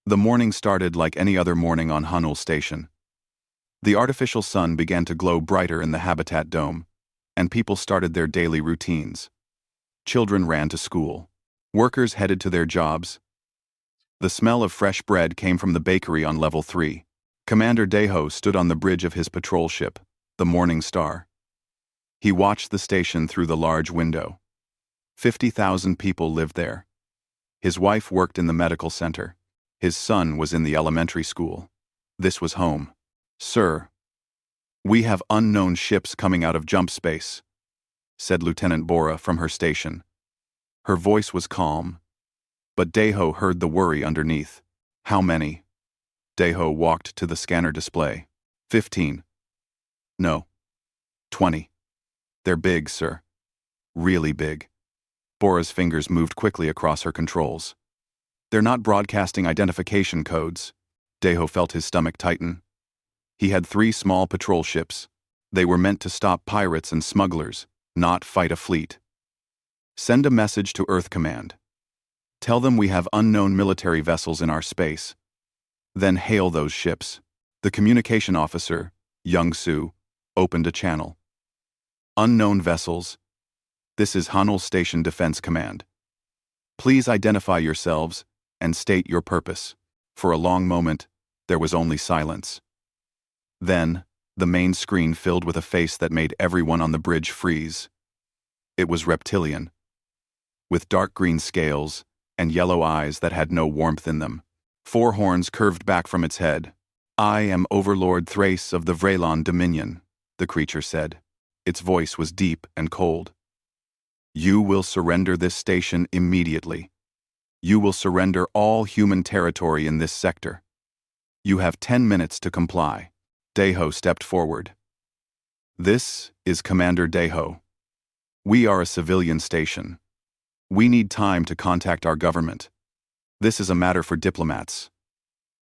The morning started like any other morning on Hanul Station. The artificial sun began to glow brighter in the habitat dome, and people started their daily routines. Children ran to school. Workers headed to their jobs. The smell of fresh bread came from the bakery on level 3. Commander Deho stood on the bridge of his patrol ship, the Morning Star. He watched the station through the large window. 50,000 people lived there. His wife worked in the medical center. His son was in the elementary school. This was home. "Sir, we have unknown ships coming out of jump space," said Lieutenant Bora from her station. Her voice was calm, but Deho heard the worry underneath. "How many?" Deho walked to the scanner display. 15. "No. 20. They're big, sir. Really big." Bora's fingers moved quickly across her controls. "They're not broadcasting identification codes." Deho felt his stomach tighten. He had 3 small patrol ships. They were meant to stop pirates and smugglers, not fight a fleet. "Send a message to Earth Command. Tell them we have unknown military vessels in our space. Then hail those ships." The communication officer, Young Su, opened a channel. "Unknown vessels. This is Hanul Station Defense Command. Please identify yourselves and state your purpose." For a long moment, there was only silence. Then, the main screen filled with a face that made everyone on the bridge freeze. It was reptilian, with dark green scales and yellow eyes that had no warmth in them. 4 horns curved back from its head. "I am Overlord Thrace of the Vrelon Dominion," the creature said. Its voice was deep and cold. "You will surrender this station immediately. You will surrender all human territory in this sector. You have 10 minutes to comply." Deho stepped forward. "This is Commander Deho. We are a civilian station. We need time to contact our government. This is a matter for diplomats,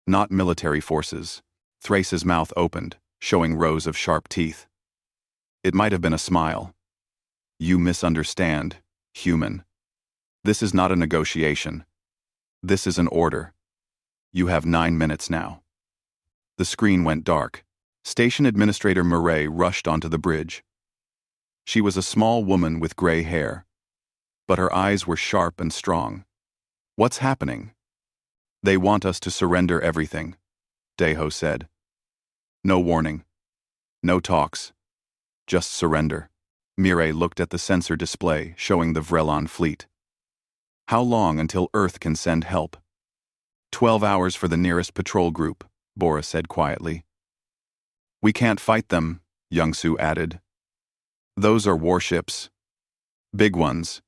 not military forces." Thrace's mouth opened, showing rows of sharp teeth. It might have been a smile. "You misunderstand, human. This is not a negotiation. This is an order. You have 9 minutes now." The screen went dark. Station Administrator Murray rushed onto the bridge. She was a small woman with gray hair, but her eyes were sharp and strong. "What's happening?" "They want us to surrender everything," Deho said. "No warning. No talks. Just surrender." Mireille looked at the sensor display showing the Vrelon fleet. "How long until Earth can send help?" 12 hours for the nearest patrol group," Bora said quietly. "We can't fight them," Youngsu added. "Those are warships. Big ones.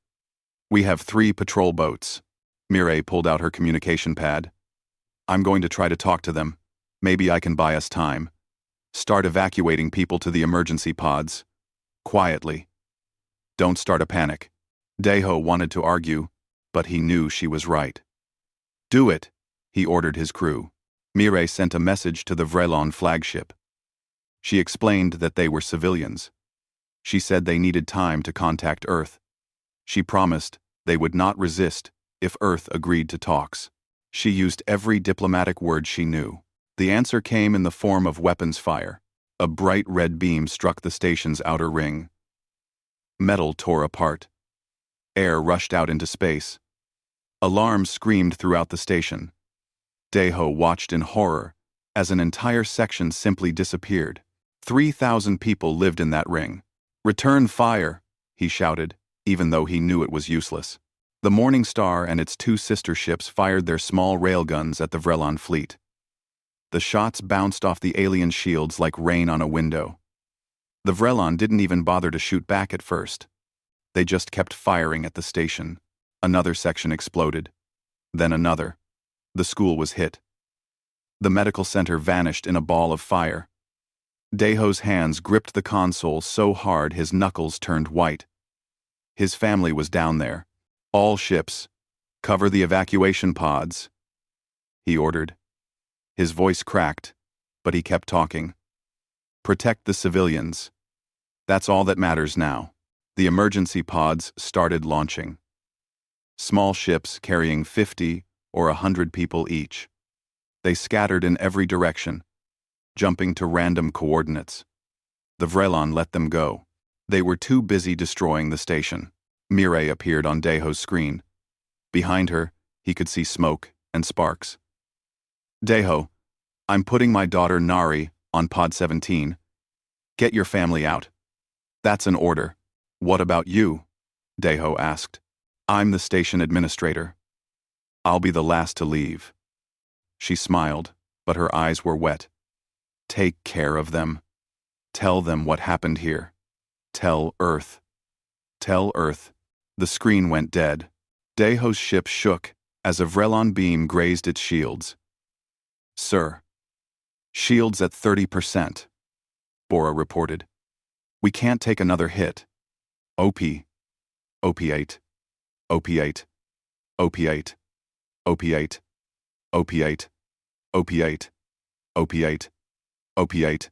We have 3 patrol boats." Mireille pulled out her communication pad. "I'm going to try to talk to them. Maybe I can buy us time. Start evacuating people to the emergency pods. Quietly. Don't start a panic." Deho wanted to argue, but he knew she was right. "Do it," he ordered his crew. Mireille sent a message to the Vrelon flagship. She explained that they were civilians. She said they needed time to contact Earth. She promised they would not resist if Earth agreed to talks. She used every diplomatic word she knew. The answer came in the form of weapons fire. A bright red beam struck the station's outer ring. Metal tore apart. Air rushed out into space. Alarms screamed throughout the station. Deho watched in horror as an entire section simply disappeared. 3,000 people lived in that ring. "Return fire," he shouted, even though he knew it was useless. The Morning Star and its 2 sister ships fired their small railguns at the Vrelon fleet. The shots bounced off the alien shields like rain on a window. The Vrelon didn't even bother to shoot back at first. They just kept firing at the station. Another section exploded. Then another. The school was hit. The medical center vanished in a ball of fire. Deho's hands gripped the console so hard his knuckles turned white. His family was down there. "All ships, cover the evacuation pods," he ordered. His voice cracked, but he kept talking. "Protect the civilians. That's all that matters now." The emergency pods started launching. Small ships carrying 50 or 100 people each. They scattered in every direction, jumping to random coordinates. The Vrelon let them go. They were too busy destroying the station. Mireille appeared on Deho's screen. Behind her, he could see smoke and sparks. Deho, I'm putting my daughter Nari on Pod 17. Get your family out. That's an order. What about you? Deho asked. I'm the station administrator. I'll be the last to leave. She smiled, but her eyes were wet. Take care of them. Tell them what happened here. Tell Earth. Tell Earth. The screen went dead. Deho's ship shook as a Vrelon beam grazed its shields. Sir. Shields at 30%. Bora reported. We can't take another hit. OP. OP8. OP8. OP8. OP8. OP8. OP8. OP8. OP8.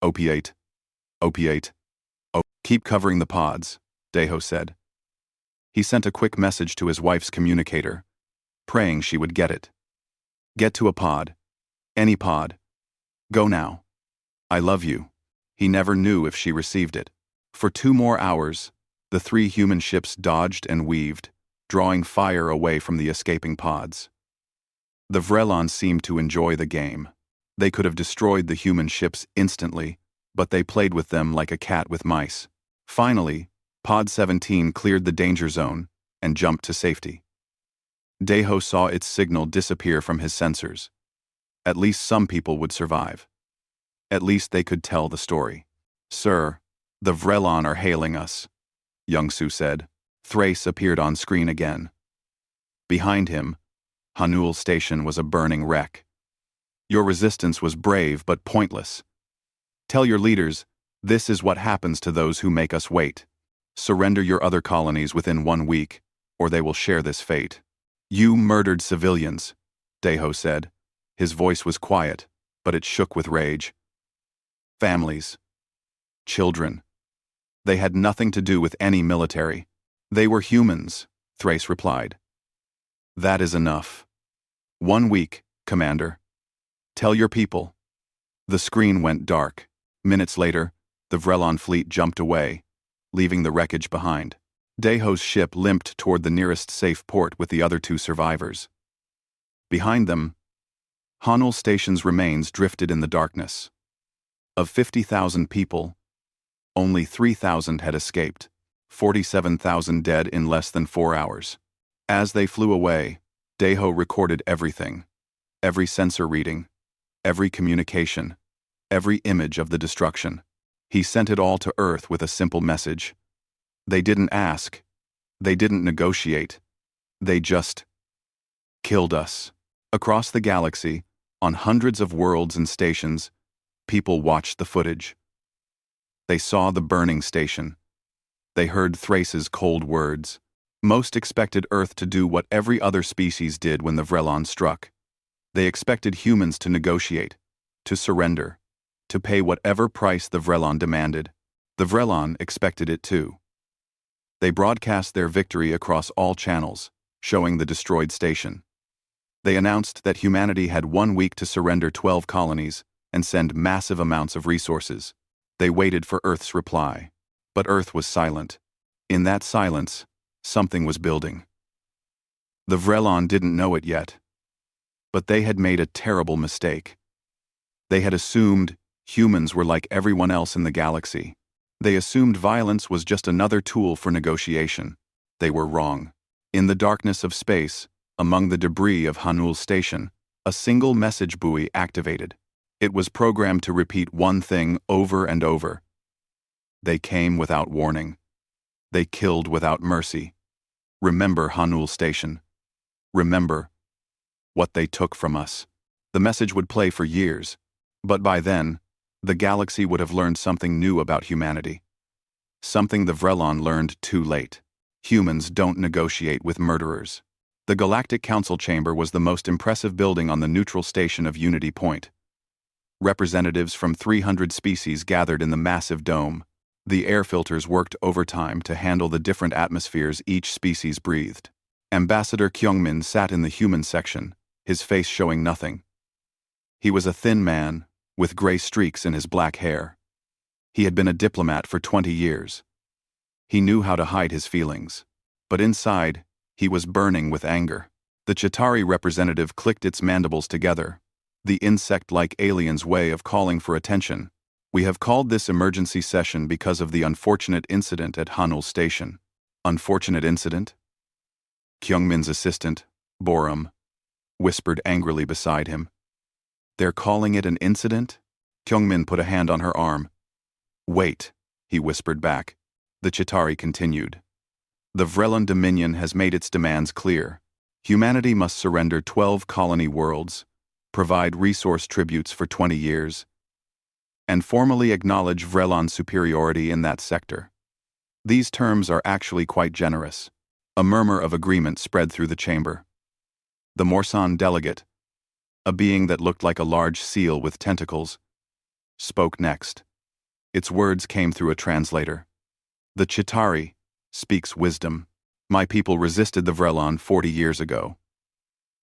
OP8. OP8. Keep covering the pods, Deho said. He sent a quick message to his wife's communicator, praying she would get it. Get to a pod. Any pod. Go now. I love you. He never knew if she received it. For 2 more hours, the 3 human ships dodged and weaved, drawing fire away from the escaping pods. The Vrelon seemed to enjoy the game. They could have destroyed the human ships instantly, but they played with them like a cat with mice. Finally, Pod 17 cleared the danger zone and jumped to safety. Deho saw its signal disappear from his sensors. At least some people would survive. At least they could tell the story. Sir, the Vrelon are hailing us, Youngsu said. Thrace appeared on screen again. Behind him, Hanul Station was a burning wreck. Your resistance was brave but pointless. Tell your leaders, this is what happens to those who make us wait. Surrender your other colonies within 1 week, or they will share this fate. You murdered civilians, Deho said. His voice was quiet, but it shook with rage. Families. Children. They had nothing to do with any military. They were humans, Thrace replied. That is enough. 1 week, Commander. Tell your people. The screen went dark. Minutes later, the Vrelon fleet jumped away, leaving the wreckage behind. Deho's ship limped toward the nearest safe port with the other 2 survivors. Behind them, Hanul Station's remains drifted in the darkness. Of 50,000 people, only 3,000 had escaped, 47,000 dead in less than 4 hours. As they flew away, Deho recorded everything. Every sensor reading, every communication, every image of the destruction. He sent it all to Earth with a simple message. They didn't ask. They didn't negotiate. They just killed us. Across the galaxy, on hundreds of worlds and stations, people watched the footage. They saw the burning station. They heard Thrace's cold words. Most expected Earth to do what every other species did when the Vrelon struck. They expected humans to negotiate, to surrender, to pay whatever price the Vrelon demanded. The Vrelon expected it too. They broadcast their victory across all channels, showing the destroyed station. They announced that humanity had 1 week to surrender 12 colonies and send massive amounts of resources. They waited for Earth's reply. But Earth was silent. In that silence, something was building. The Vrelon didn't know it yet. But they had made a terrible mistake. They had assumed humans were like everyone else in the galaxy. They assumed violence was just another tool for negotiation. They were wrong. In the darkness of space, among the debris of Hanul Station, a single message buoy activated. It was programmed to repeat one thing over and over. They came without warning. They killed without mercy. Remember Hanul Station. Remember what they took from us. The message would play for years, but by then, the galaxy would have learned something new about humanity. Something the Vrelon learned too late. Humans don't negotiate with murderers. The Galactic Council Chamber was the most impressive building on the neutral station of Unity Point. Representatives from 300 species gathered in the massive dome. The air filters worked overtime to handle the different atmospheres each species breathed. Ambassador Kyungmin sat in the human section, his face showing nothing. He was a thin man, with gray streaks in his black hair. He had been a diplomat for 20 years. He knew how to hide his feelings. But inside, he was burning with anger. The Chitauri representative clicked its mandibles together, the insect-like alien's way of calling for attention. We have called this emergency session because of the unfortunate incident at Hanul Station. Unfortunate incident? Kyungmin's assistant, Borum, whispered angrily beside him. They're calling it an incident? Kyungmin put a hand on her arm. Wait, he whispered back. The Chitauri continued. The Vrelon Dominion has made its demands clear. Humanity must surrender 12 colony worlds, provide resource tributes for 20 years, and formally acknowledge Vrelon's superiority in that sector. These terms are actually quite generous. A murmur of agreement spread through the chamber. The Morsan delegate, a being that looked like a large seal with tentacles, spoke next. Its words came through a translator. The Chitauri speaks wisdom. My people resisted the Vrelon 40 years ago.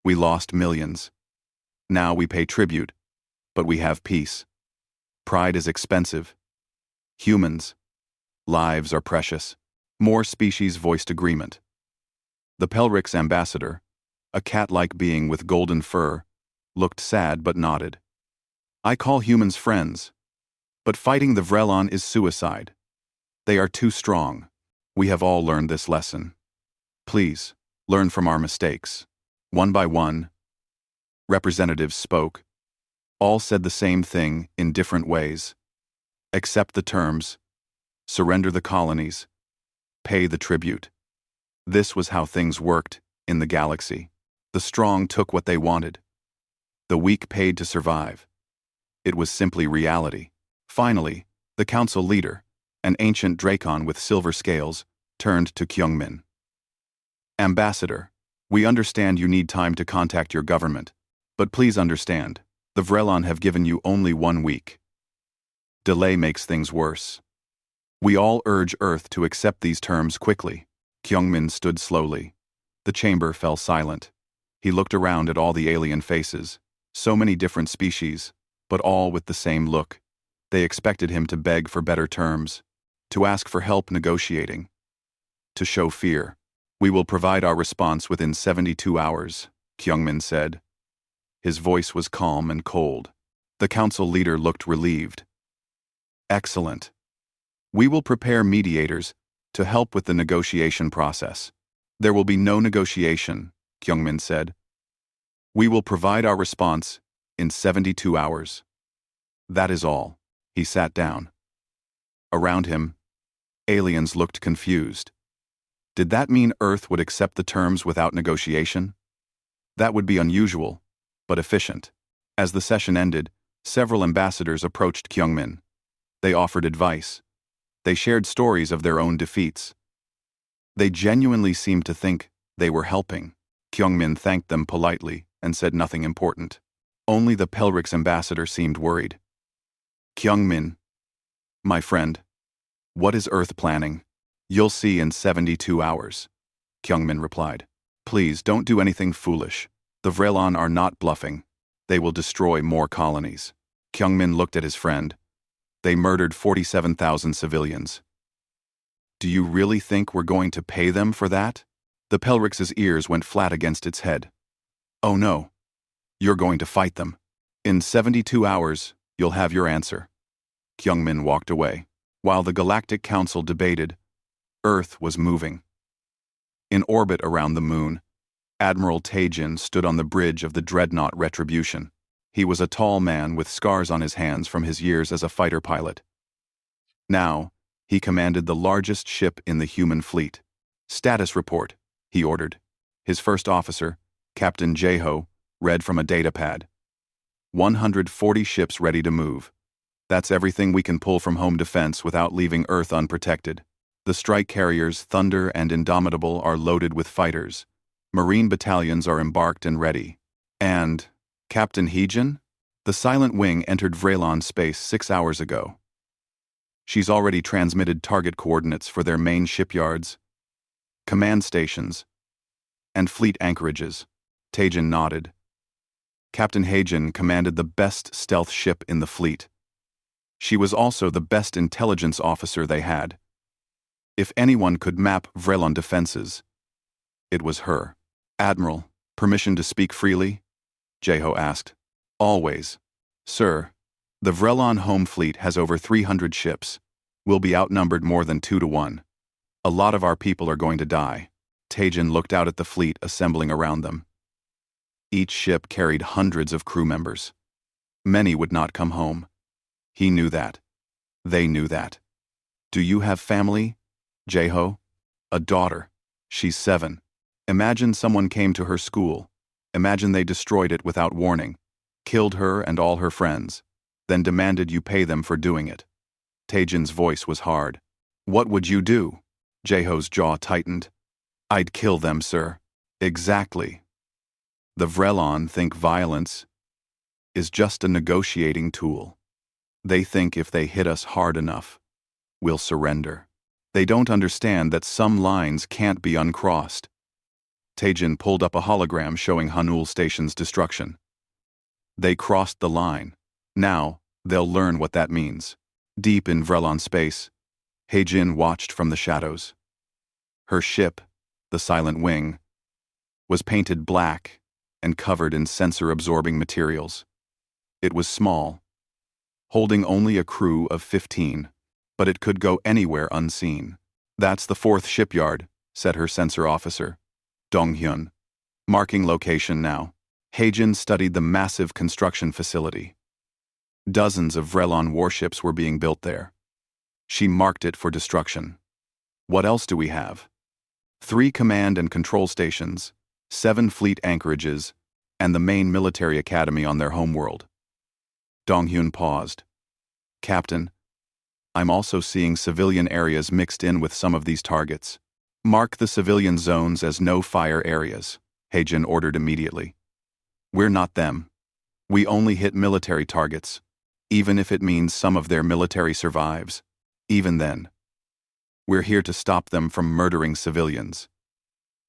We lost millions. Now we pay tribute, but we have peace. Pride is expensive. Humans' lives are precious. More species voiced agreement. The Pelric's ambassador, a cat-like being with golden fur, looked sad but nodded. I call humans friends, but fighting the Vrelon is suicide. They are too strong. We have all learned this lesson. Please, learn from our mistakes. One by one, representatives spoke. All said the same thing in different ways. Accept the terms, surrender the colonies, pay the tribute. This was how things worked in the galaxy. The strong took what they wanted. The weak paid to survive. It was simply reality. Finally, the council leader, an ancient Dracon with silver scales, turned to Kyungmin. Ambassador, we understand you need time to contact your government, but please understand, the Vrelon have given you only 1 week. Delay makes things worse. We all urge Earth to accept these terms quickly. Kyungmin stood slowly. The chamber fell silent. He looked around at all the alien faces, so many different species, but all with the same look. They expected him to beg for better terms, to ask for help negotiating, to show fear. We will provide our response within 72 hours, Kyungmin said. His voice was calm and cold. The council leader looked relieved. Excellent. We will prepare mediators to help with the negotiation process. There will be no negotiation, Kyungmin said. We will provide our response in 72 hours. That is all. He sat down. Around him, aliens looked confused. Did that mean Earth would accept the terms without negotiation? That would be unusual, but efficient. As the session ended, several ambassadors approached Kyungmin. They offered advice. They shared stories of their own defeats. They genuinely seemed to think they were helping. Kyungmin thanked them politely and said nothing important. Only the Pelric's ambassador seemed worried. Kyungmin, my friend, what is Earth planning? You'll see in 72 hours, Kyungmin replied. Please don't do anything foolish. The Vrelon are not bluffing. They will destroy more colonies. Kyungmin looked at his friend. They murdered 47,000 civilians. Do you really think we're going to pay them for that? The Pelric's ears went flat against its head. Oh no. You're going to fight them. In 72 hours, you'll have your answer. Kyungmin walked away. While the Galactic Council debated, Earth was moving. In orbit around the moon, Admiral Taejin stood on the bridge of the dreadnought Retribution. He was a tall man with scars on his hands from his years as a fighter pilot. Now, he commanded the largest ship in the human fleet. Status report, he ordered. His first officer, Captain Jeho, read from a datapad. 140 ships ready to move. That's everything we can pull from home defense without leaving Earth unprotected. The strike carriers Thunder and Indomitable are loaded with fighters. Marine battalions are embarked and ready. And Captain Heejin? The Silent Wing entered Vrelon space 6 hours ago. She's already transmitted target coordinates for their main shipyards, command stations, and fleet anchorages. Taejin nodded. Captain Hagen commanded the best stealth ship in the fleet. She was also the best intelligence officer they had. If anyone could map Vrelon defenses, it was her. "Admiral, permission to speak freely?" Jeho asked. "Always. Sir, the Vrelon home fleet has over 300 ships. We'll be outnumbered more than 2-1. A lot of our people are going to die." Tajan looked out at the fleet assembling around them. Each ship carried hundreds of crew members. Many would not come home. He knew that. They knew that. "Do you have family, Jeho?" "A daughter. She's 7. Imagine someone came to her school. Imagine they destroyed it without warning, killed her and all her friends, then demanded you pay them for doing it." Tajan's voice was hard. "What would you do?" Jeho's jaw tightened. "I'd kill them, sir." "Exactly. The Vrelon think violence is just a negotiating tool. They think if they hit us hard enough, we'll surrender. They don't understand that some lines can't be uncrossed." Tajan pulled up a hologram showing Hanul Station's destruction. "They crossed the line. Now, they'll learn what that means." Deep in Vrelon space, Haejin watched from the shadows. Her ship, the Silent Wing, was painted black and covered in sensor-absorbing materials. It was small, holding only a crew of 15, but it could go anywhere unseen. "That's the 4th shipyard," said her sensor officer, Donghyun. "Marking location now." Haejin studied the massive construction facility. Dozens of Vrelon warships were being built there. She marked it for destruction. "What else do we have?" 3 command and control stations, 7 fleet anchorages, and the main military academy on their homeworld. Donghyun paused. "Captain, I'm also seeing civilian areas mixed in with some of these targets. Mark the civilian zones as no-fire areas," Haejin ordered immediately. "We're not them. We only hit military targets, even if it means some of their military survives. Even then, we're here to stop them from murdering civilians,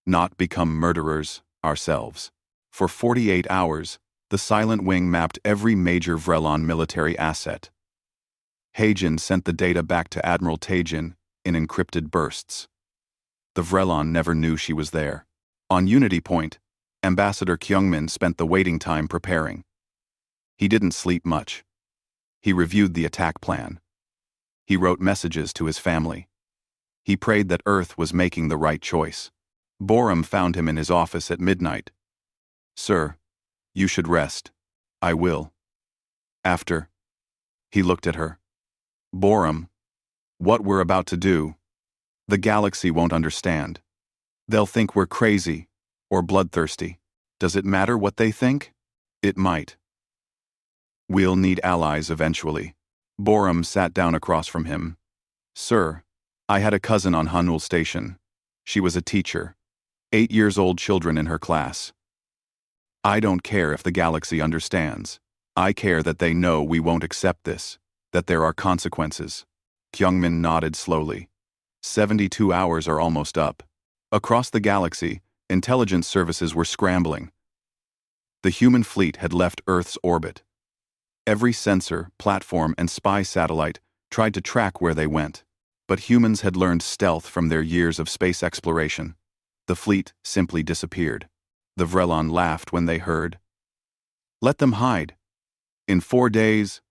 not become murderers ourselves." For 48 hours, the Silent Wing mapped every major Vrelon military asset. Haejin sent the data back to Admiral Tajan in encrypted bursts. The Vrelon never knew she was there. On Unity Point, Ambassador Kyungmin spent the waiting time preparing. He didn't sleep much. He reviewed the attack plan. He wrote messages to his family. He prayed that Earth was making the right choice. Borum found him in his office at midnight. "Sir, you should rest." "I will. After." He looked at her. "Borum, what we're about to do, the galaxy won't understand. They'll think we're crazy or bloodthirsty. Does it matter what they think? It might. We'll need allies eventually." Borum sat down across from him. "Sir, I had a cousin on Hanul Station. She was a teacher. 8-year-old children in her class. I don't care if the galaxy understands. I care that they know we won't accept this, that there are consequences." Kyungmin nodded slowly. 72 hours are almost up. Across the galaxy, intelligence services were scrambling. The human fleet had left Earth's orbit. Every sensor, platform, and spy satellite tried to track where they went, but humans had learned stealth from their years of space exploration. The fleet simply disappeared. The Vrelon laughed when they heard. "Let them hide. In 4 days,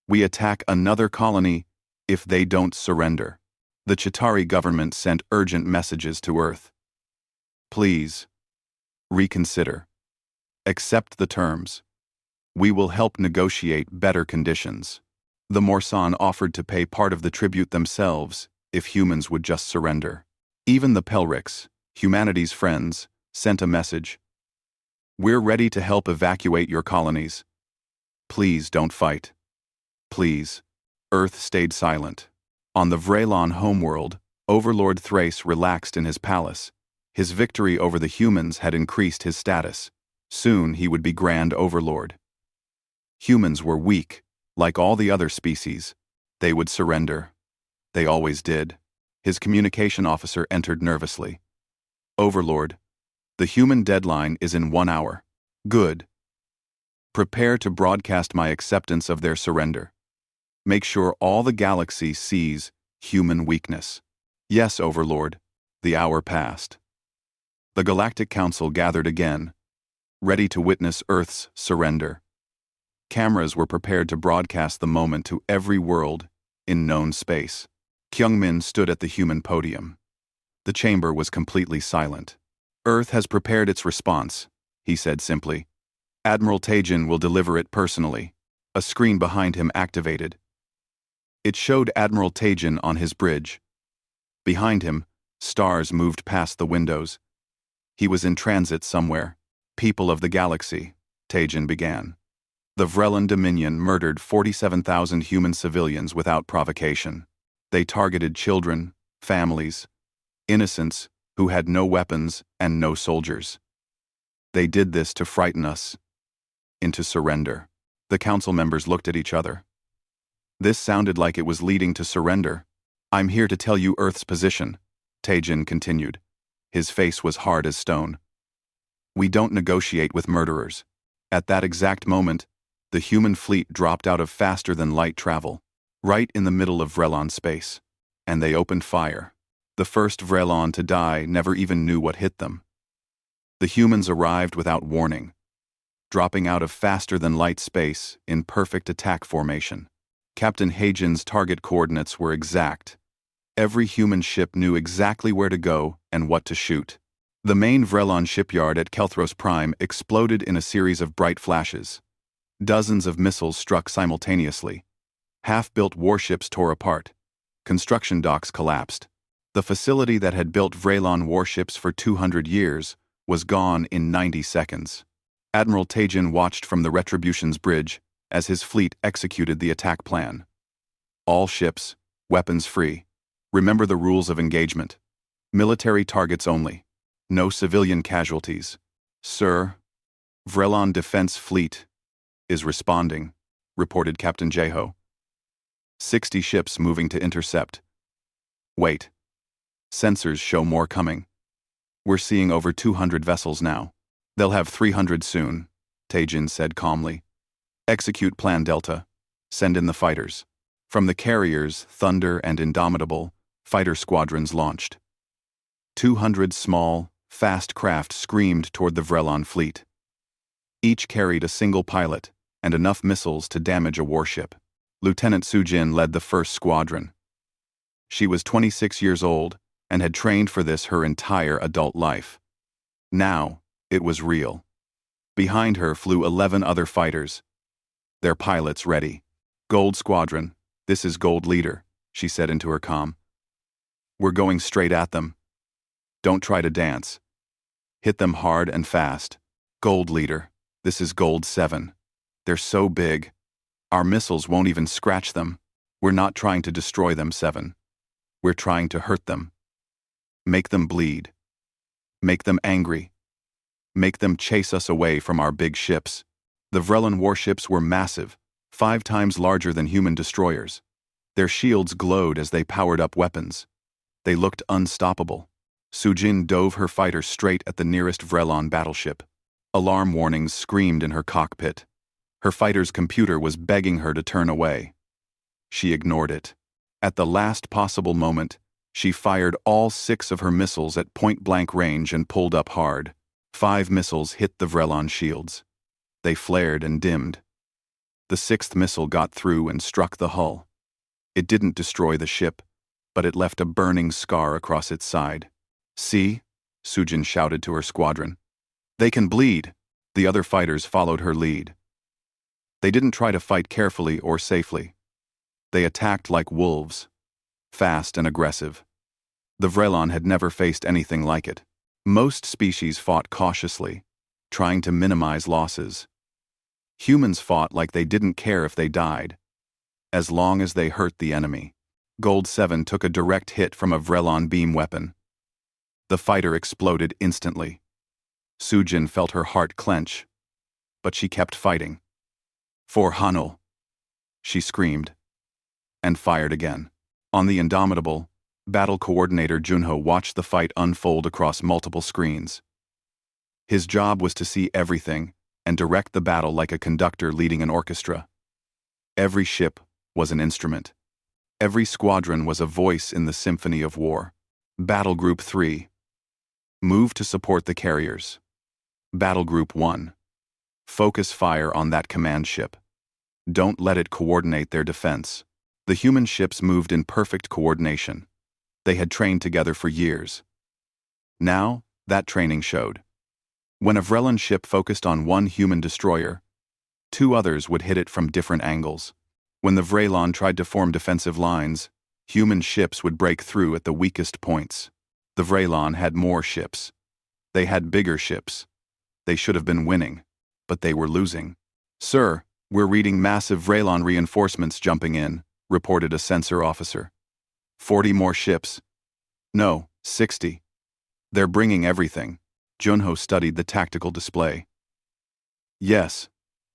we attack another colony if they don't surrender." The Chitauri government sent urgent messages to Earth. "Please, reconsider. Accept the terms. We will help negotiate better conditions." The Morsan offered to pay part of the tribute themselves if humans would just surrender. Even the Pelrics, humanity's friends, sent a message. "We're ready to help evacuate your colonies. Please don't fight. Please." Earth stayed silent. On the Vrelon homeworld, Overlord Thrace relaxed in his palace. His victory over the humans had increased his status. Soon he would be Grand Overlord. Humans were weak, like all the other species. They would surrender. They always did. His communication officer entered nervously. "Overlord, the human deadline is in 1 hour." "Good. Prepare to broadcast my acceptance of their surrender. Make sure all the galaxy sees human weakness. Yes, Overlord. The hour passed. The Galactic Council gathered again, ready to witness Earth's surrender. Cameras were prepared to broadcast the moment to every world in known space. Kyungmin stood at the human podium. The chamber was completely silent. Earth has prepared its response, he said simply. Admiral Taejin will deliver it personally. A screen behind him activated. It showed Admiral Taejin on his bridge. Behind him, stars moved past the windows. He was in transit somewhere. People of the galaxy, Taejin began. The Vrellan Dominion murdered 47,000 human civilians without provocation. They targeted children, families, innocents who had no weapons and no soldiers. They did this to frighten us into surrender. The council members looked at each other. This sounded like it was leading to surrender. I'm here to tell you Earth's position, Taejin continued. His face was hard as stone. We don't negotiate with murderers. At that exact moment, the human fleet dropped out of faster-than-light travel, right in the middle of Vrellan space, and they opened fire. The first Vrellan to die never even knew what hit them. The humans arrived without warning, dropping out of faster-than-light space in perfect attack formation. Captain Hagen's target coordinates were exact. Every human ship knew exactly where to go and what to shoot. The main Vrellan shipyard at Kelthros Prime exploded in a series of bright flashes. Dozens of missiles struck simultaneously. Half-built warships tore apart. Construction docks collapsed. The facility that had built Vrellan warships for 200 years was gone in 90 seconds. Admiral Taejin watched from the Retribution's bridge as his fleet executed the attack plan. All ships, weapons free. Remember the rules of engagement. Military targets only. No civilian casualties. Sir, Vrellan Defense Fleet is responding, reported Captain Jeho. 60 ships moving to intercept. Wait. Sensors show more coming. We're seeing over 200 vessels now. They'll have 300 soon, Taejin said calmly. Execute Plan Delta. Send in the fighters. From the carriers, Thunder and Indomitable, fighter squadrons launched. 200 small, fast craft screamed toward the Vrellan fleet. Each carried a single pilot and enough missiles to damage a warship. Lieutenant Sujin led the first squadron. She was 26 years old and had trained for this her entire adult life. Now, it was real. Behind her flew 11 other fighters, their pilots ready. Gold Squadron, this is Gold Leader, she said into her comm. We're going straight at them. Don't try to dance. Hit them hard and fast. Gold Leader, this is Gold 7. They're so big. Our missiles won't even scratch them. We're not trying to destroy them, 7. We're trying to hurt them. Make them bleed. Make them angry. Make them chase us away from our big ships. The Vrellan warships were massive, 5 times larger than human destroyers. Their shields glowed as they powered up weapons. They looked unstoppable. Sujin dove her fighter straight at the nearest Vrellan battleship. Alarm warnings screamed in her cockpit. Her fighter's computer was begging her to turn away. She ignored it. At the last possible moment, she fired all 6 of her missiles at point-blank range and pulled up hard. 5 missiles hit the Vrellan shields. They flared and dimmed. The 6th missile got through and struck the hull. It didn't destroy the ship, but it left a burning scar across its side. See? Sujin shouted to her squadron. They can bleed. The other fighters followed her lead. They didn't try to fight carefully or safely. They attacked like wolves, fast and aggressive. The Vrellan had never faced anything like it. Most species fought cautiously, trying to minimize losses. Humans fought like they didn't care if they died, as long as they hurt the enemy. Gold 7 took a direct hit from a Vrellan beam weapon. The fighter exploded instantly. Sujin felt her heart clench, but she kept fighting. For Hanul, she screamed, and fired again. On the Indomitable, Battle Coordinator Junho watched the fight unfold across multiple screens. His job was to see everything and direct the battle like a conductor leading an orchestra. Every ship was an instrument. Every squadron was a voice in the symphony of war. Battle Group 3. Move to support the carriers. Battle Group 1. Focus fire on that command ship. Don't let it coordinate their defense. The human ships moved in perfect coordination. They had trained together for years. Now, that training showed. When a Vrellan ship focused on one human destroyer, two others would hit it from different angles. When the Vrellan tried to form defensive lines, human ships would break through at the weakest points. The Vrellan had more ships. They had bigger ships. They should have been winning, but they were losing. "Sir, we're reading massive Vrellan reinforcements jumping in," reported a sensor officer. 40 more ships. No, 60. They're bringing everything. Junho studied the tactical display. Yes,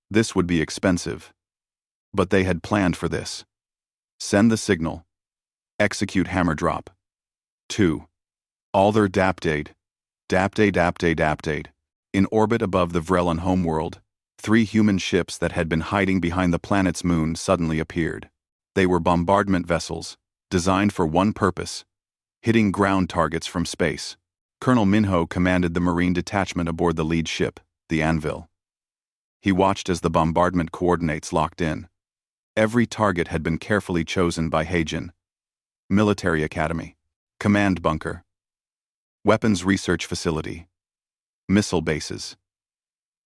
this would be expensive. But they had planned for this. Send the signal. Execute hammer drop. 2. Alder Daptade. Daptade. In orbit above the Vrellan homeworld, 3 human ships that had been hiding behind the planet's moon suddenly appeared. They were bombardment vessels, designed for one purpose: hitting ground targets from space. Colonel Minho commanded the Marine detachment aboard the lead ship, the Anvil. He watched as the bombardment coordinates locked in. Every target had been carefully chosen by Heijin. Military Academy. Command bunker. Weapons research facility. Missile bases.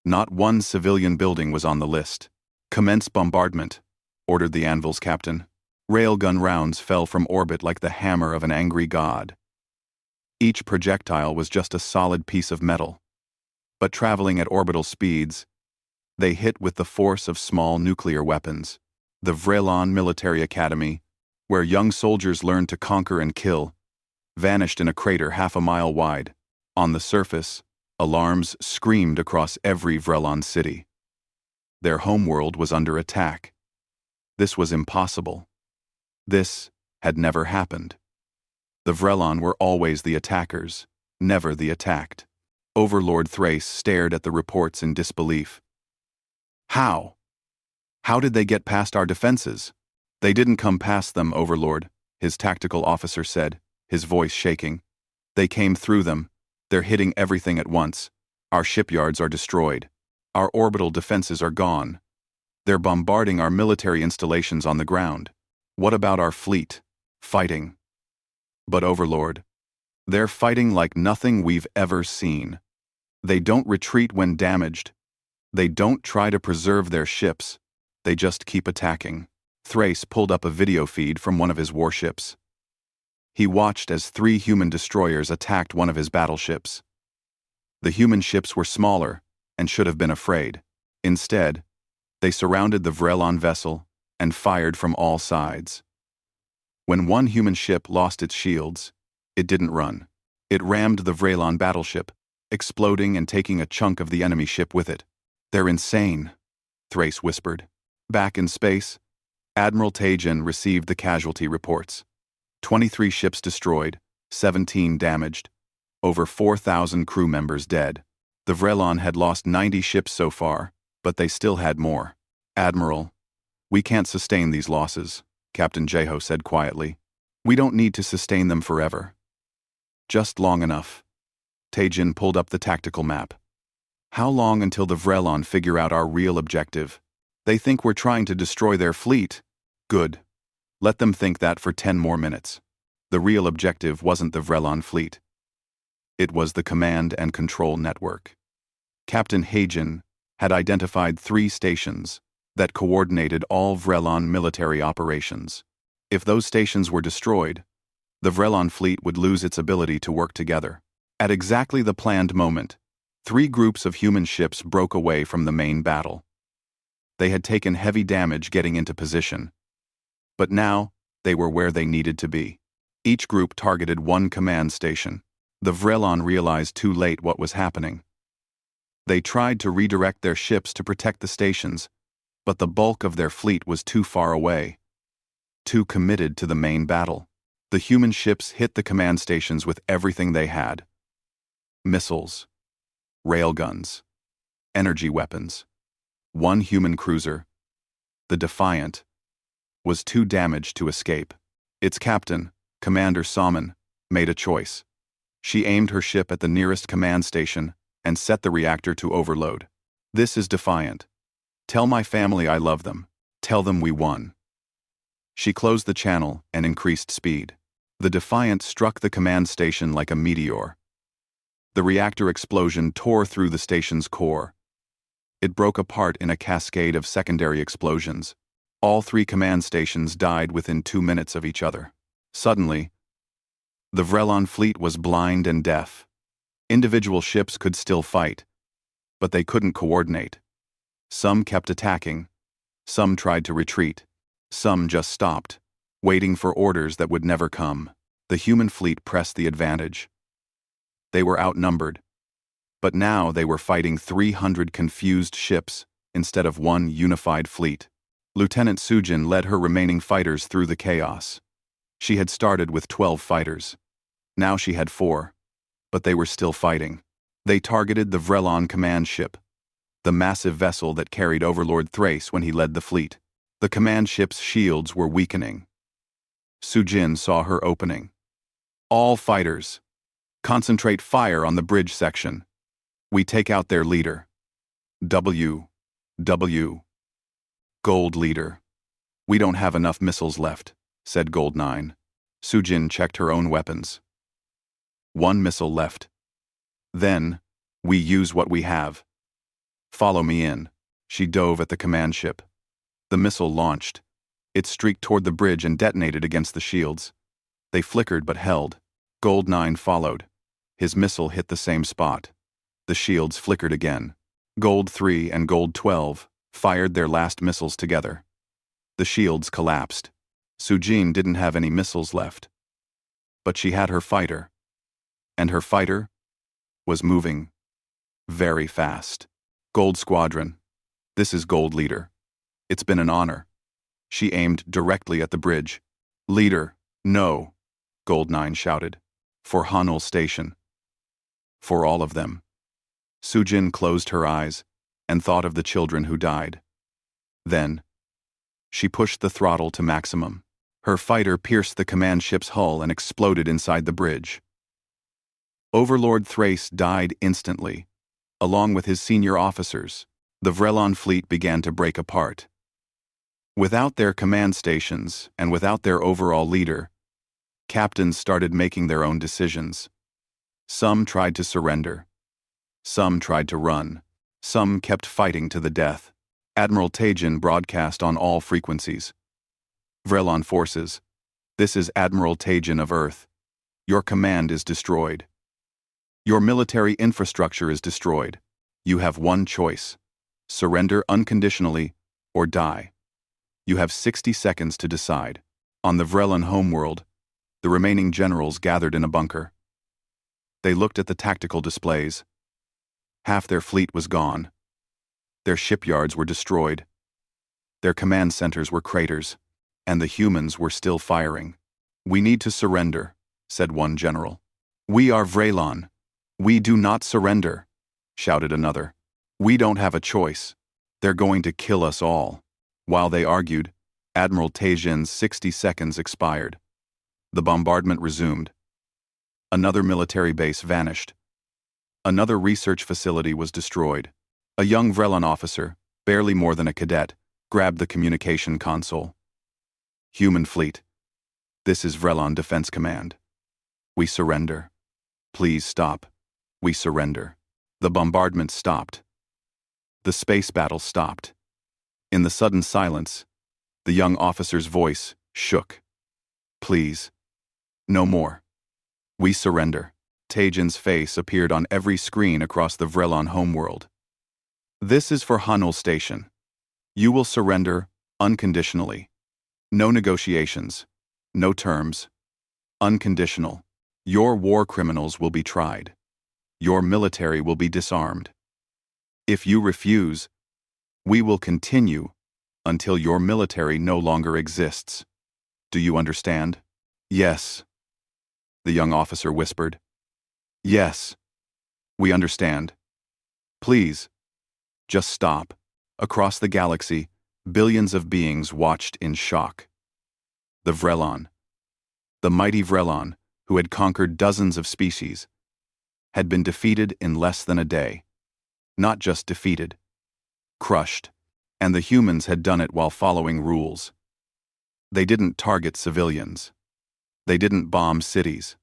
Not one civilian building was on the list. "Commence bombardment," ordered the Anvil's captain. Railgun rounds fell from orbit like the hammer of an angry god. Each projectile was just a solid piece of metal. But traveling at orbital speeds, they hit with the force of small nuclear weapons. The Vrellan Military Academy, where young soldiers learned to conquer and kill, vanished in a crater half a mile wide. On the surface, alarms screamed across every Vrellan city. Their homeworld was under attack. This was impossible. This had never happened. The Vrellan were always the attackers, never the attacked. Overlord Thrace stared at the reports in disbelief. How? How did they get past our defenses? "They didn't come past them, Overlord," his tactical officer said, his voice shaking. "They came through them. They're hitting everything at once. Our shipyards are destroyed. Our orbital defenses are gone. They're bombarding our military installations on the ground. What about our fleet? Fighting." "But Overlord, they're fighting like nothing we've ever seen. They don't retreat when damaged. They don't try to preserve their ships. They just keep attacking." Thrace pulled up a video feed from one of his warships. He watched as 3 human destroyers attacked one of his battleships. The human ships were smaller and should have been afraid. Instead, they surrounded the Vrellan vessel and fired from all sides. When one human ship lost its shields, it didn't run. It rammed the Vrellan battleship, exploding and taking a chunk of the enemy ship with it. "They're insane," Thrace whispered. Back in space, Admiral Teijin received the casualty reports. 23 ships destroyed, 17 damaged, over 4,000 crew members dead. The Vrellan had lost 90 ships so far, but they still had more. "Admiral, we can't sustain these losses," Captain Jeho said quietly. "We don't need to sustain them forever. Just long enough." Teijin pulled up the tactical map. "How long until the Vrellan figure out our real objective? They think we're trying to destroy their fleet. Good. Let them think that for 10 more minutes. The real objective wasn't the Vrellan fleet. It was the command and control network." Captain Heijin had identified 3 stations that coordinated all Vrellan military operations. If those stations were destroyed, the Vrellan fleet would lose its ability to work together. At exactly the planned moment, 3 groups of human ships broke away from the main battle. They had taken heavy damage getting into position, but now they were where they needed to be. Each group targeted one command station. The Vrellan realized too late what was happening. They tried to redirect their ships to protect the stations, but the bulk of their fleet was too far away, too committed to the main battle. The human ships hit the command stations with everything they had: missiles, railguns, energy weapons. One human cruiser, the Defiant, was too damaged to escape. Its captain, Commander Salmon, made a choice. She aimed her ship at the nearest command station and set the reactor to overload. This is Defiant. Tell my family I love them. Tell them we won. She closed the channel and increased speed. The Defiant struck the command station like a meteor. The reactor explosion tore through the station's core. It broke apart in a cascade of secondary explosions. All three command stations died within 2 minutes of each other. Suddenly, the Vrelon fleet was blind and deaf. Individual ships could still fight, but they couldn't coordinate. Some kept attacking, some tried to retreat, some just stopped, waiting for orders that would never come. The human fleet pressed the advantage. They were outnumbered, but now they were fighting 300 confused ships instead of one unified fleet. Lieutenant Sujin led her remaining fighters through the chaos. She had started with 12 fighters. Now she had 4, but they were still fighting. They targeted the Vrelon command ship, the massive vessel that carried Overlord Thrace when he led the fleet. The command ship's shields were weakening. Sujin saw her opening. All fighters, concentrate fire on the bridge section. We take out their leader. W. Gold leader. We don't have enough missiles left, said Gold 9. Sujin checked her own weapons. 1 missile left. Then, we use what we have. Follow me in. She dove at the command ship. The missile launched. It streaked toward the bridge and detonated against the shields. They flickered but held. Gold 9 followed. His missile hit the same spot. The shields flickered again. Gold 3 and Gold 12 fired their last missiles together. The shields collapsed. Sujin didn't have any missiles left. But she had her fighter. And her fighter was moving very fast. Gold Squadron. This is Gold Leader. It's been an honor. She aimed directly at the bridge. Leader, no, Gold 9 shouted. For Hanul Station. For all of them. Sujin closed her eyes and thought of the children who died. Then, she pushed the throttle to maximum. Her fighter pierced the command ship's hull and exploded inside the bridge. Overlord Thrace died instantly. Along with his senior officers, the Vrelon fleet began to break apart. Without their command stations and without their overall leader, captains started making their own decisions. Some tried to surrender. Some tried to run. Some kept fighting to the death. Admiral Tajin broadcast on all frequencies. Vrelon forces, this is Admiral Tajin of Earth. Your command is destroyed. Your military infrastructure is destroyed. You have one choice. Surrender unconditionally or die. You have 60 seconds to decide. On the Vrelon homeworld, the remaining generals gathered in a bunker. They looked at the tactical displays. Half their fleet was gone. Their shipyards were destroyed. Their command centers were craters, and the humans were still firing. We need to surrender, said one general. We are Vrelon. We do not surrender, shouted another. We don't have a choice. They're going to kill us all. While they argued, Admiral Tajin's 60 seconds expired. The bombardment resumed. Another military base vanished. Another research facility was destroyed. A young Vrelon officer, barely more than a cadet, grabbed the communication console. Human fleet. This is Vrelon Defense Command. We surrender. Please stop. We surrender. The bombardment stopped. The space battle stopped. In the sudden silence, the young officer's voice shook. Please. No more. We surrender. Tajin's face appeared on every screen across the Vrelon homeworld. This is for Hanul Station. You will surrender unconditionally. No negotiations. No terms. Unconditional. Your war criminals will be tried. Your military will be disarmed. If you refuse, we will continue until your military no longer exists. Do you understand? Yes. The young officer whispered. Yes. We understand. Please, Just stop. Across the galaxy, billions of beings watched in shock. The Vrelon. The mighty Vrelon, who had conquered dozens of species, had been defeated in less than a day. Not just defeated, crushed. And the humans had done it while following rules. They didn't target civilians. They didn't bomb cities.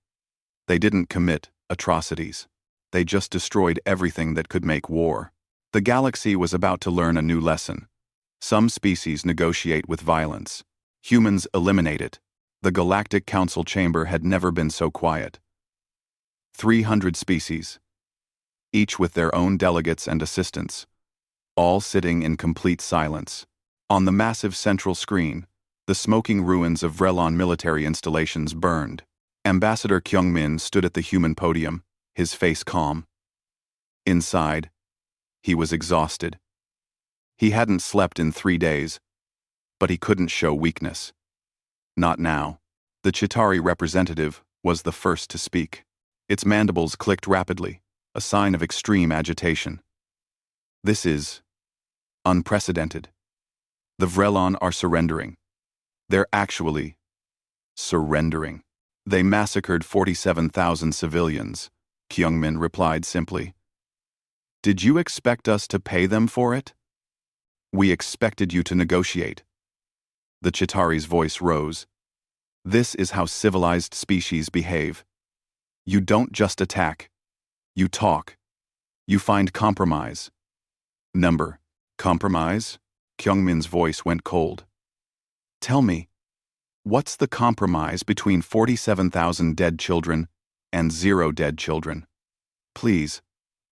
They didn't commit atrocities. They just destroyed everything that could make war. The galaxy was about to learn a new lesson. Some species negotiate with violence. Humans eliminate it. The Galactic Council chamber had never been so quiet. 300 species, each with their own delegates and assistants, all sitting in complete silence. On the massive central screen, the smoking ruins of Vrelon military installations burned. Ambassador Kyungmin stood at the human podium, his face calm. Inside, he was exhausted. He hadn't slept in 3 days, but he couldn't show weakness. Not now. The Chitauri representative was the first to speak. Its mandibles clicked rapidly, a sign of extreme agitation. This is unprecedented. The Vrelon are surrendering. They're actually surrendering. They massacred 47,000 civilians, Kyungmin replied simply. Did you expect us to pay them for it? We expected you to negotiate. The Chitauri's voice rose. This is how civilized species behave. You don't just attack. You talk. You find compromise. Number. Compromise? Kyungmin's voice went cold. Tell me, what's the compromise between 47,000 dead children and 0 dead children? Please,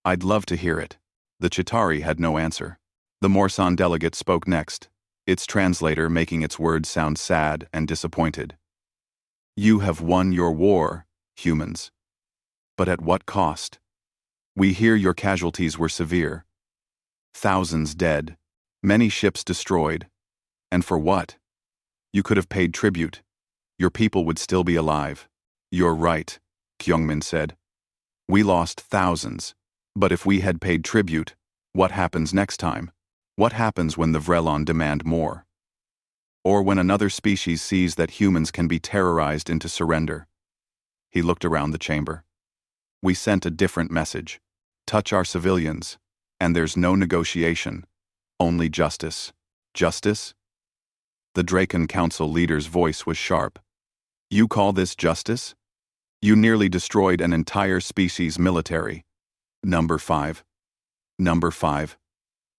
I'd love to hear it. The Chitauri had no answer. The Morsan delegate spoke next, its translator making its words sound sad and disappointed. You have won your war, humans. But at what cost? We hear your casualties were severe. Thousands dead, many ships destroyed. And for what? You could have paid tribute. Your people would still be alive. You're right, Kyungmin said. We lost thousands. But if we had paid tribute, what happens next time? What happens when the Vrelon demand more? Or when another species sees that humans can be terrorized into surrender? He looked around the chamber. We sent a different message. Touch our civilians, and there's no negotiation, only justice. Justice? The Draken Council leader's voice was sharp. You call this justice? You nearly destroyed an entire species' military. Number 5. Number 5.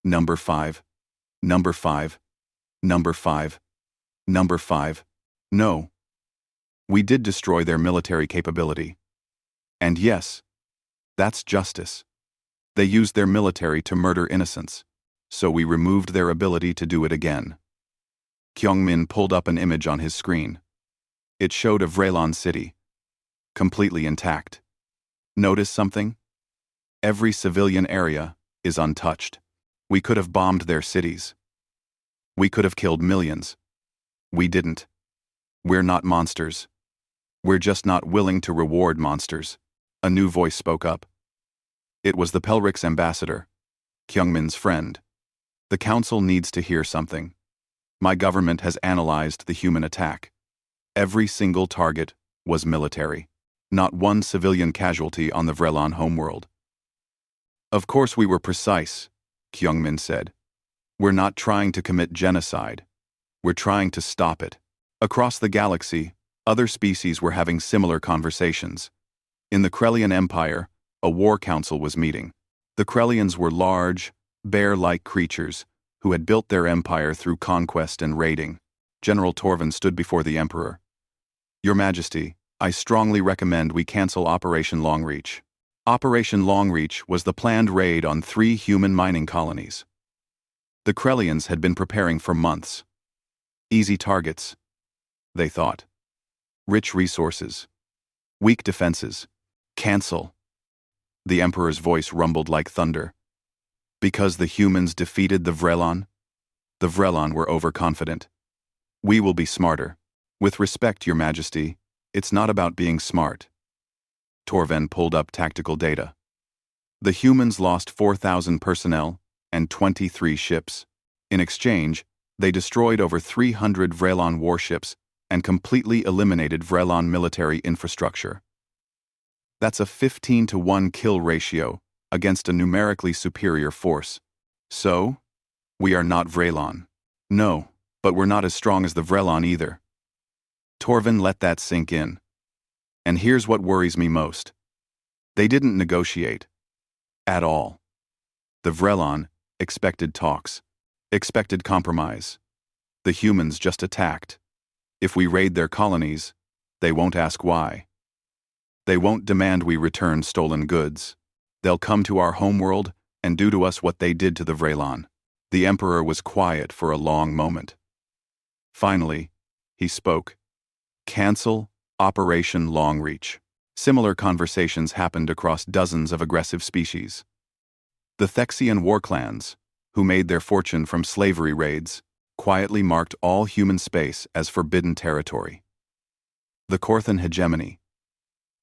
Number 5. Number 5. Number 5. Number 5. No. We did destroy their military capability. And yes, that's justice. They used their military to murder innocents, so we removed their ability to do it again. Kyungmin pulled up an image on his screen. It showed a Vrelon city, completely intact. Notice something? Every civilian area is untouched. We could have bombed their cities. We could have killed millions. We didn't. We're not monsters. We're just not willing to reward monsters. A new voice spoke up. It was the Pelric's ambassador, Kyungmin's friend. The council needs to hear something. My government has analyzed the human attack. Every single target was military. Not one civilian casualty on the Vrelon homeworld. Of course we were precise, Kyungmin said. We're not trying to commit genocide. We're trying to stop it. Across the galaxy, other species were having similar conversations. In the Krellian Empire, a war council was meeting. The Krellians were large, bear-like creatures who had built their empire through conquest and raiding. General Torvin stood before the Emperor. Your Majesty, I strongly recommend we cancel Operation Longreach. Operation Longreach was the planned raid on 3 human mining colonies. The Krellians had been preparing for months. Easy targets, they thought. Rich resources. Weak defenses. Cancel. The Emperor's voice rumbled like thunder. Because the humans defeated the Vrelon? The Vrelon were overconfident. We will be smarter. With respect, Your Majesty, it's not about being smart. Torven pulled up tactical data. The humans lost 4,000 personnel and 23 ships. In exchange, they destroyed over 300 Vrelon warships and completely eliminated Vrelon military infrastructure. That's a 15-to-1 kill ratio against a numerically superior force. So, we are not Vrelon. No, but we're not as strong as the Vrelon either. Torvin let that sink in. And here's what worries me most. They didn't negotiate. At all. The Vrelon expected talks, expected compromise. The humans just attacked. If we raid their colonies, they won't ask why. They won't demand we return stolen goods. They'll come to our homeworld and do to us what they did to the Vrelon. The Emperor was quiet for a long moment. Finally, he spoke. Cancel Operation Longreach. Similar conversations happened across dozens of aggressive species. The Thexian war clans, who made their fortune from slavery raids, quietly marked all human space as forbidden territory. The Korthan hegemony,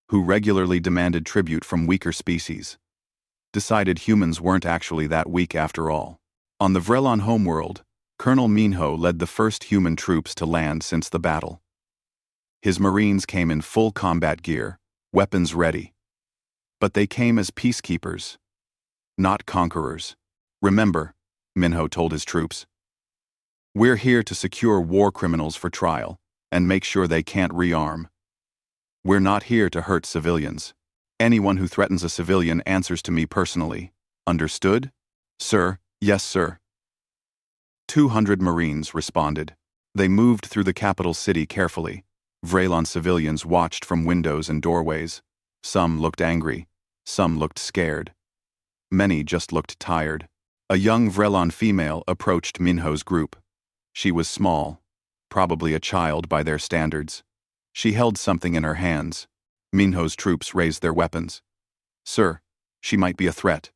who regularly demanded tribute from weaker species, decided humans weren't actually that weak after all. On the Vrelon homeworld, Colonel Minho led the first human troops to land since the battle. His Marines came in full combat gear, weapons ready. But they came as peacekeepers, not conquerors. Remember, Minho told his troops, we're here to secure war criminals for trial and make sure they can't rearm. We're not here to hurt civilians. Anyone who threatens a civilian answers to me personally. Understood? Sir, yes, sir. 200 Marines responded. They moved through the capital city carefully. Vrelon civilians watched from windows and doorways. Some looked angry. Some looked scared. Many just looked tired. A young Vrelon female approached Minho's group. She was small, probably a child by their standards. She held something in her hands. Minho's troops raised their weapons. Sir, she might be a threat.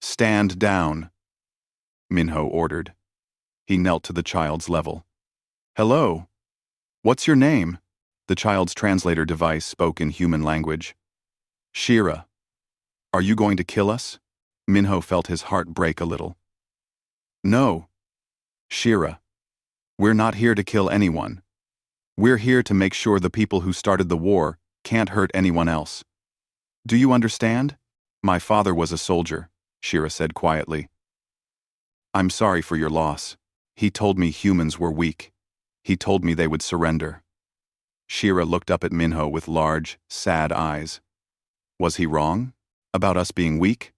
Stand down, Minho ordered. He knelt to the child's level. Hello. What's your name? The child's translator device spoke in human language. Shira. Are you going to kill us? Minho felt his heart break a little. No. Shira. We're not here to kill anyone. We're here to make sure the people who started the war can't hurt anyone else. Do you understand? My father was a soldier, Shira said quietly. I'm sorry for your loss. He told me humans were weak. He told me they would surrender. Shira looked up at Minho with large, sad eyes. Was he wrong? About us being weak?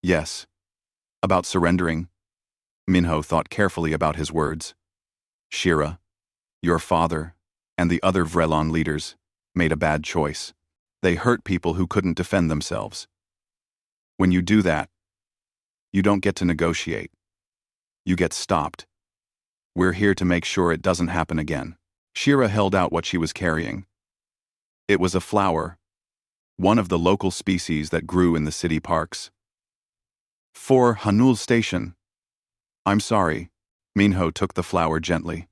Yes. About surrendering? Minho thought carefully about his words. Shira, your father, and the other Vrelon leaders made a bad choice. They hurt people who couldn't defend themselves. When you do that, you don't get to negotiate. You get stopped. We're here to make sure it doesn't happen again. Shira held out what she was carrying. It was a flower, one of the local species that grew in the city parks. For Hanul Station. I'm sorry. Minho took the flower gently.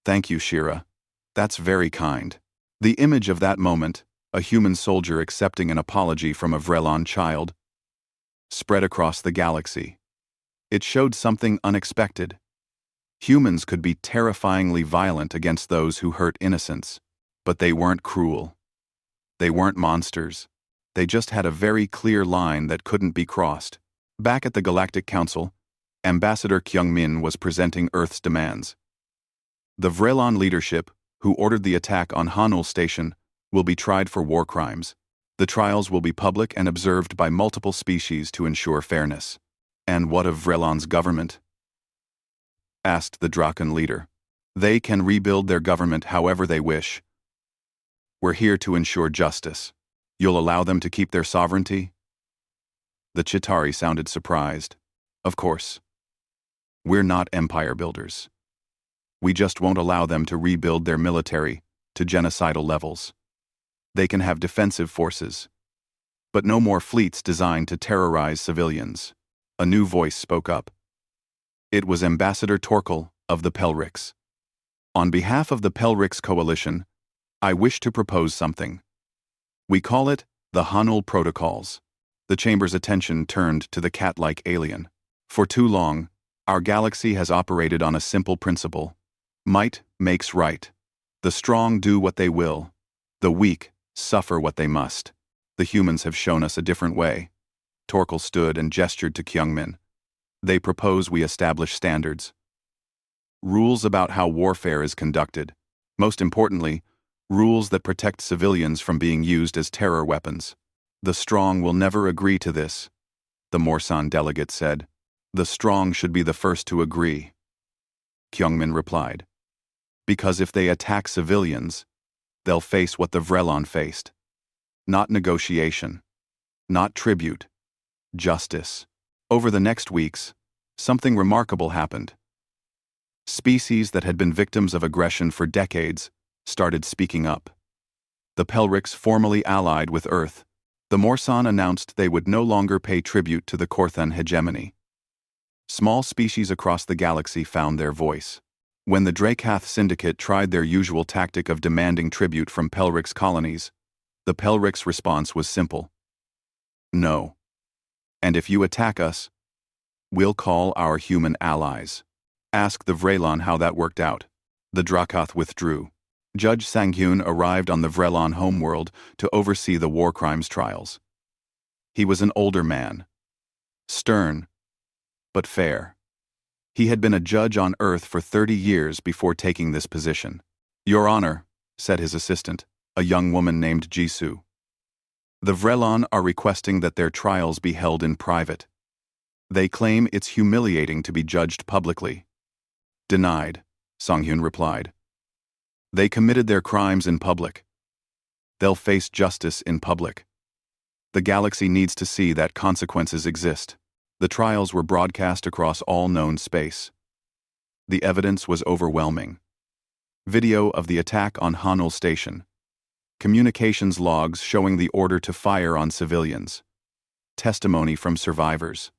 Thank you, Shira. That's very kind. The image of that moment, a human soldier accepting an apology from a Vrelon child, spread across the galaxy. It showed something unexpected. Humans could be terrifyingly violent against those who hurt innocents, but they weren't cruel. They weren't monsters. They just had a very clear line that couldn't be crossed. Back at the Galactic Council, Ambassador Kyungmin was presenting Earth's demands. The Vrelon leadership, who ordered the attack on Hanul Station, will be tried for war crimes. The trials will be public and observed by multiple species to ensure fairness. And what of Vrelon's government? Asked the Draken leader. They can rebuild their government however they wish. We're here to ensure justice. You'll allow them to keep their sovereignty? The Chitauri sounded surprised. Of course. We're not empire builders. We just won't allow them to rebuild their military to genocidal levels. They can have defensive forces, but no more fleets designed to terrorize civilians. A new voice spoke up. It was Ambassador Torkel of the Pelrics. On behalf of the Pelrics Coalition, I wish to propose something. We call it the Hanul Protocols. The chamber's attention turned to the cat-like alien. For too long, our galaxy has operated on a simple principle. Might makes right. The strong do what they will. The weak suffer what they must. The humans have shown us a different way. Torkel stood and gestured to Kyungmin. They propose we establish standards. Rules about how warfare is conducted. Most importantly, rules that protect civilians from being used as terror weapons. The strong will never agree to this, the Morsan delegate said. The strong should be the first to agree. Kyungmin replied. Because if they attack civilians, they'll face what the Vrelon faced. Not negotiation. Not tribute. Justice. Over the next weeks, something remarkable happened. Species that had been victims of aggression for decades started speaking up. The Pelrics formally allied with Earth. The Morsan announced they would no longer pay tribute to the Korthan hegemony. Small species across the galaxy found their voice. When the Drakath Syndicate tried their usual tactic of demanding tribute from Pelrics colonies, the Pelrics' response was simple. No. And if you attack us, we'll call our human allies. Ask the Vrelon how that worked out. The Drakath withdrew. Judge Sangyun arrived on the Vrelon homeworld to oversee the war crimes trials. He was an older man. Stern, but fair. He had been a judge on Earth for 30 years before taking this position. Your Honor, said his assistant, a young woman named Jisoo. The Vrelon are requesting that their trials be held in private. They claim it's humiliating to be judged publicly. Denied, Songhyun replied. They committed their crimes in public. They'll face justice in public. The galaxy needs to see that consequences exist. The trials were broadcast across all known space. The evidence was overwhelming. Video of the attack on Hanul Station. Communications logs showing the order to fire on civilians. Testimony from survivors.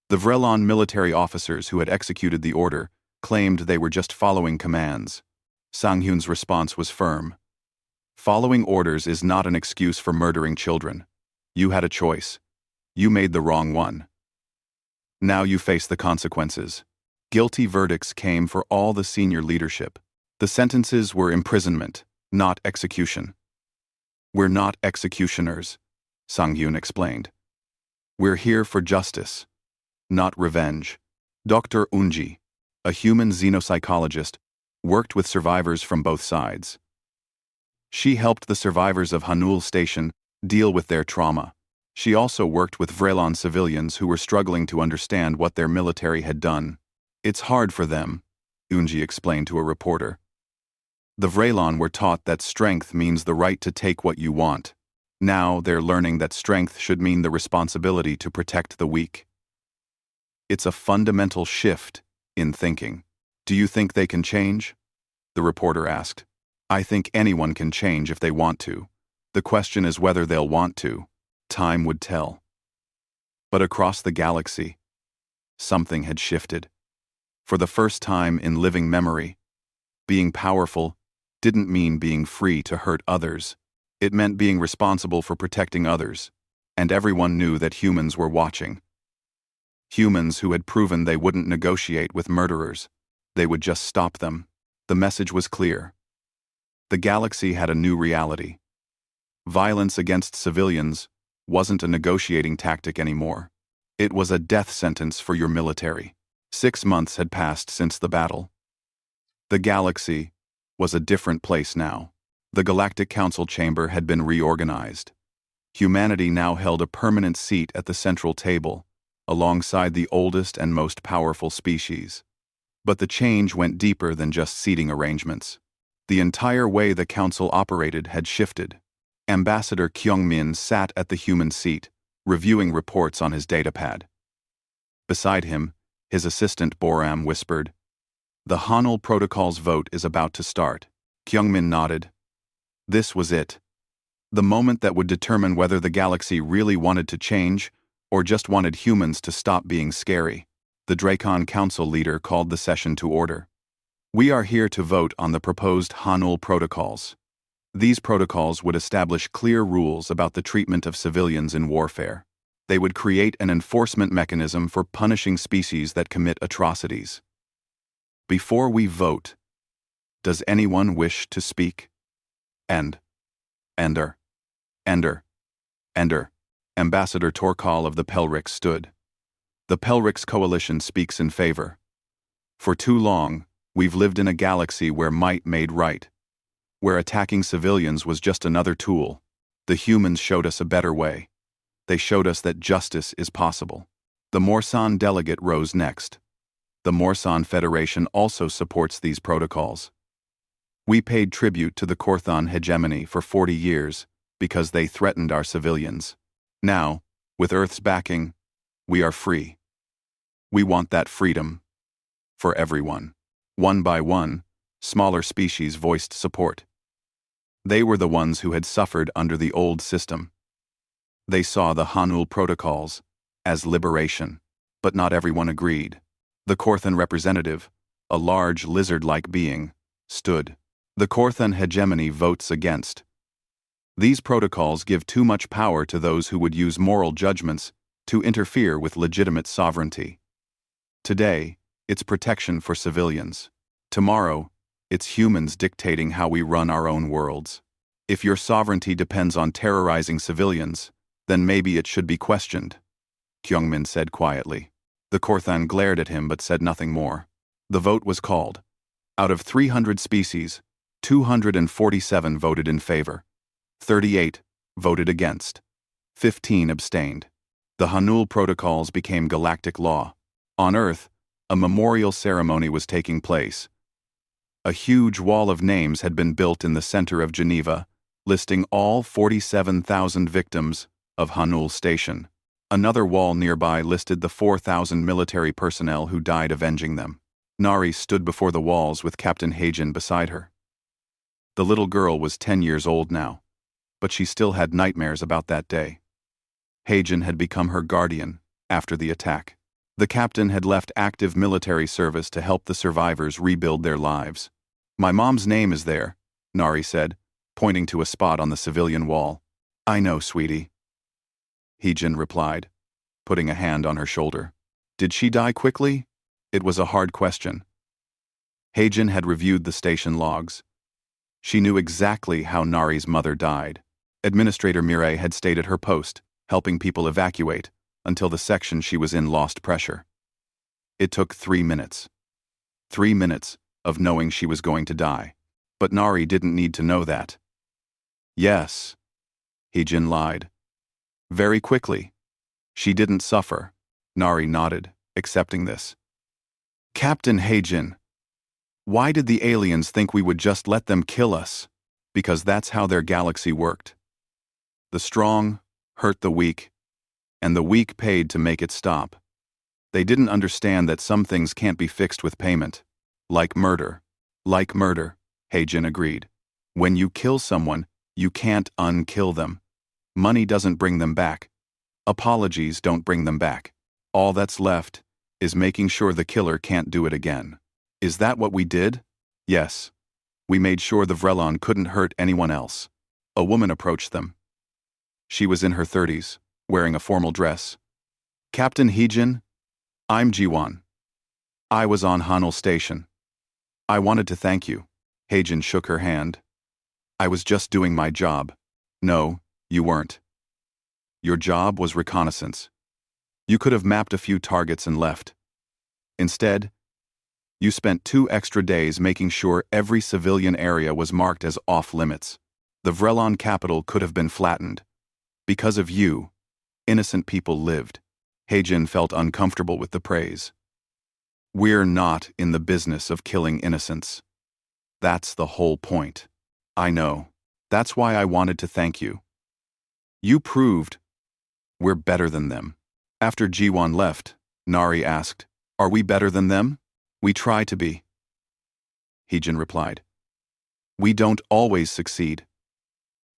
The Vrelon military officers who had executed the order claimed they were just following commands. Sanghyun's response was firm. Following orders is not an excuse for murdering children. You had a choice. You made the wrong one. Now you face the consequences. Guilty verdicts came for all the senior leadership. The sentences were imprisonment, not execution. We're not executioners, Sanghyun explained. We're here for justice, not revenge. Dr. Unji, a human xenopsychologist, worked with survivors from both sides. She helped the survivors of Hanul Station deal with their trauma. She also worked with Vrelon civilians who were struggling to understand what their military had done. It's hard for them, Unji explained to a reporter. The Vrelon were taught that strength means the right to take what you want. Now they're learning that strength should mean the responsibility to protect the weak. It's a fundamental shift in thinking. Do you think they can change? The reporter asked. I think anyone can change if they want to. The question is whether they'll want to. Time would tell. But across the galaxy, something had shifted. For the first time in living memory, being powerful didn't mean being free to hurt others. It meant being responsible for protecting others. And everyone knew that humans were watching. Humans who had proven they wouldn't negotiate with murderers. They would just stop them. The message was clear. The galaxy had a new reality. Violence against civilians wasn't a negotiating tactic anymore. It was a death sentence for your military. 6 months had passed since the battle. The galaxy was a different place now. The Galactic Council chamber had been reorganized. Humanity now held a permanent seat at the central table, alongside the oldest and most powerful species. But the change went deeper than just seating arrangements. The entire way the council operated had shifted. Ambassador Kyungmin sat at the human seat, reviewing reports on his datapad. Beside him, his assistant Boram whispered, "The Hanul Protocol's vote is about to start." Kyungmin nodded. This was it. The moment that would determine whether the galaxy really wanted to change or just wanted humans to stop being scary. The Dracon Council leader called the session to order. We are here to vote on the proposed Hanul protocols. These protocols would establish clear rules about the treatment of civilians in warfare. They would create an enforcement mechanism for punishing species that commit atrocities. Before we vote, does anyone wish to speak? Ender. Ambassador Torkal of the Pelrics stood. The Pelrics Coalition speaks in favor. For too long, we've lived in a galaxy where might made right, where attacking civilians was just another tool. The humans showed us a better way. They showed us that justice is possible. The Morsan delegate rose next. The Morsan Federation also supports these protocols. We paid tribute to the Korthon hegemony for 40 years because they threatened our civilians. Now, with Earth's backing, we are free. We want that freedom for everyone. One by one, smaller species voiced support. They were the ones who had suffered under the old system. They saw the Hanul protocols as liberation, but not everyone agreed. The Korthon representative, a large lizard-like being, stood. The Korthon hegemony votes against. These protocols give too much power to those who would use moral judgments to interfere with legitimate sovereignty. Today, it's protection for civilians. Tomorrow, it's humans dictating how we run our own worlds. If your sovereignty depends on terrorizing civilians, then maybe it should be questioned, Kyungmin said quietly. The Korthon glared at him but said nothing more. The vote was called. Out of 300 species, 247 voted in favor. 38 voted against. 15 abstained. The Hanul protocols became galactic law. On Earth, a memorial ceremony was taking place. A huge wall of names had been built in the center of Geneva, listing all 47,000 victims of Hanul Station. Another wall nearby listed the 4,000 military personnel who died avenging them. Nari stood before the walls with Captain Heijin beside her. The little girl was 10 years old now, but she still had nightmares about that day. Heijin had become her guardian after the attack. The captain had left active military service to help the survivors rebuild their lives. My mom's name is there, Nari said, pointing to a spot on the civilian wall. I know, sweetie. Heijin replied, putting a hand on her shoulder. Did she die quickly? It was a hard question. Heijin had reviewed the station logs. She knew exactly how Nari's mother died. Administrator Mireille had stayed at her post, helping people evacuate, until the section she was in lost pressure. It took 3 minutes. 3 minutes of knowing she was going to die. But Nari didn't need to know that. Yes, Heijin lied. Very quickly. She didn't suffer. Nari nodded, accepting this. Captain Heijin, why did the aliens think we would just let them kill us? Because that's how their galaxy worked. The strong hurt the weak, and the weak paid to make it stop. They didn't understand that some things can't be fixed with payment. Like murder. Like murder, Heijin agreed. When you kill someone, you can't unkill them. Money doesn't bring them back. Apologies don't bring them back. All that's left is making sure the killer can't do it again. Is that what we did? Yes. We made sure the Vrelon couldn't hurt anyone else. A woman approached them. She was in her 30s, wearing a formal dress. Captain Heijin, I'm Jiwan. I was on Hanul Station. I wanted to thank you. Heijin shook her hand. I was just doing my job. No, you weren't. Your job was reconnaissance. You could have mapped a few targets and left. Instead, you spent 2 extra days making sure every civilian area was marked as off-limits. The Vrelon capital could have been flattened. Because of you, innocent people lived. Heijin felt uncomfortable with the praise. We're not in the business of killing innocents. That's the whole point. I know. That's why I wanted to thank you. You proved we're better than them. After Jiwan left, Nari asked, Are we better than them? We try to be. Heijin replied. We don't always succeed.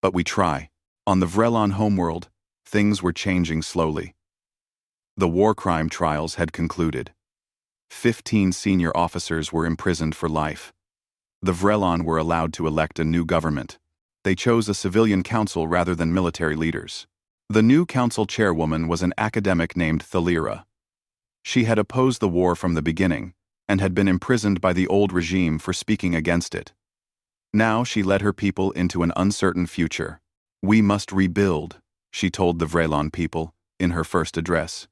But we try. On the Vrelon homeworld, things were changing slowly. The war crime trials had concluded. 15 senior officers were imprisoned for life. The Vrelon were allowed to elect a new government. They chose a civilian council rather than military leaders. The new council chairwoman was an academic named Thalira. She had opposed the war from the beginning, and had been imprisoned by the old regime for speaking against it. Now she led her people into an uncertain future. "We must rebuild," she told the Vrelon people in her first address.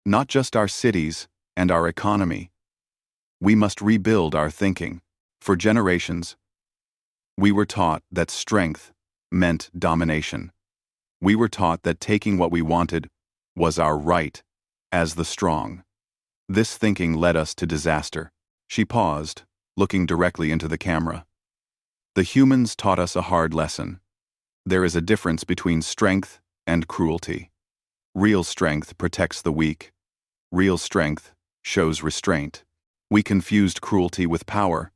"Not just our cities and our economy. We must rebuild our thinking." For generations, we were taught that strength meant domination. We were taught that taking what we wanted was our right as the strong. This thinking led us to disaster. She paused, looking directly into the camera. The humans taught us a hard lesson. There is a difference between strength and cruelty. Real strength protects the weak. Real strength shows restraint. We confused cruelty with power,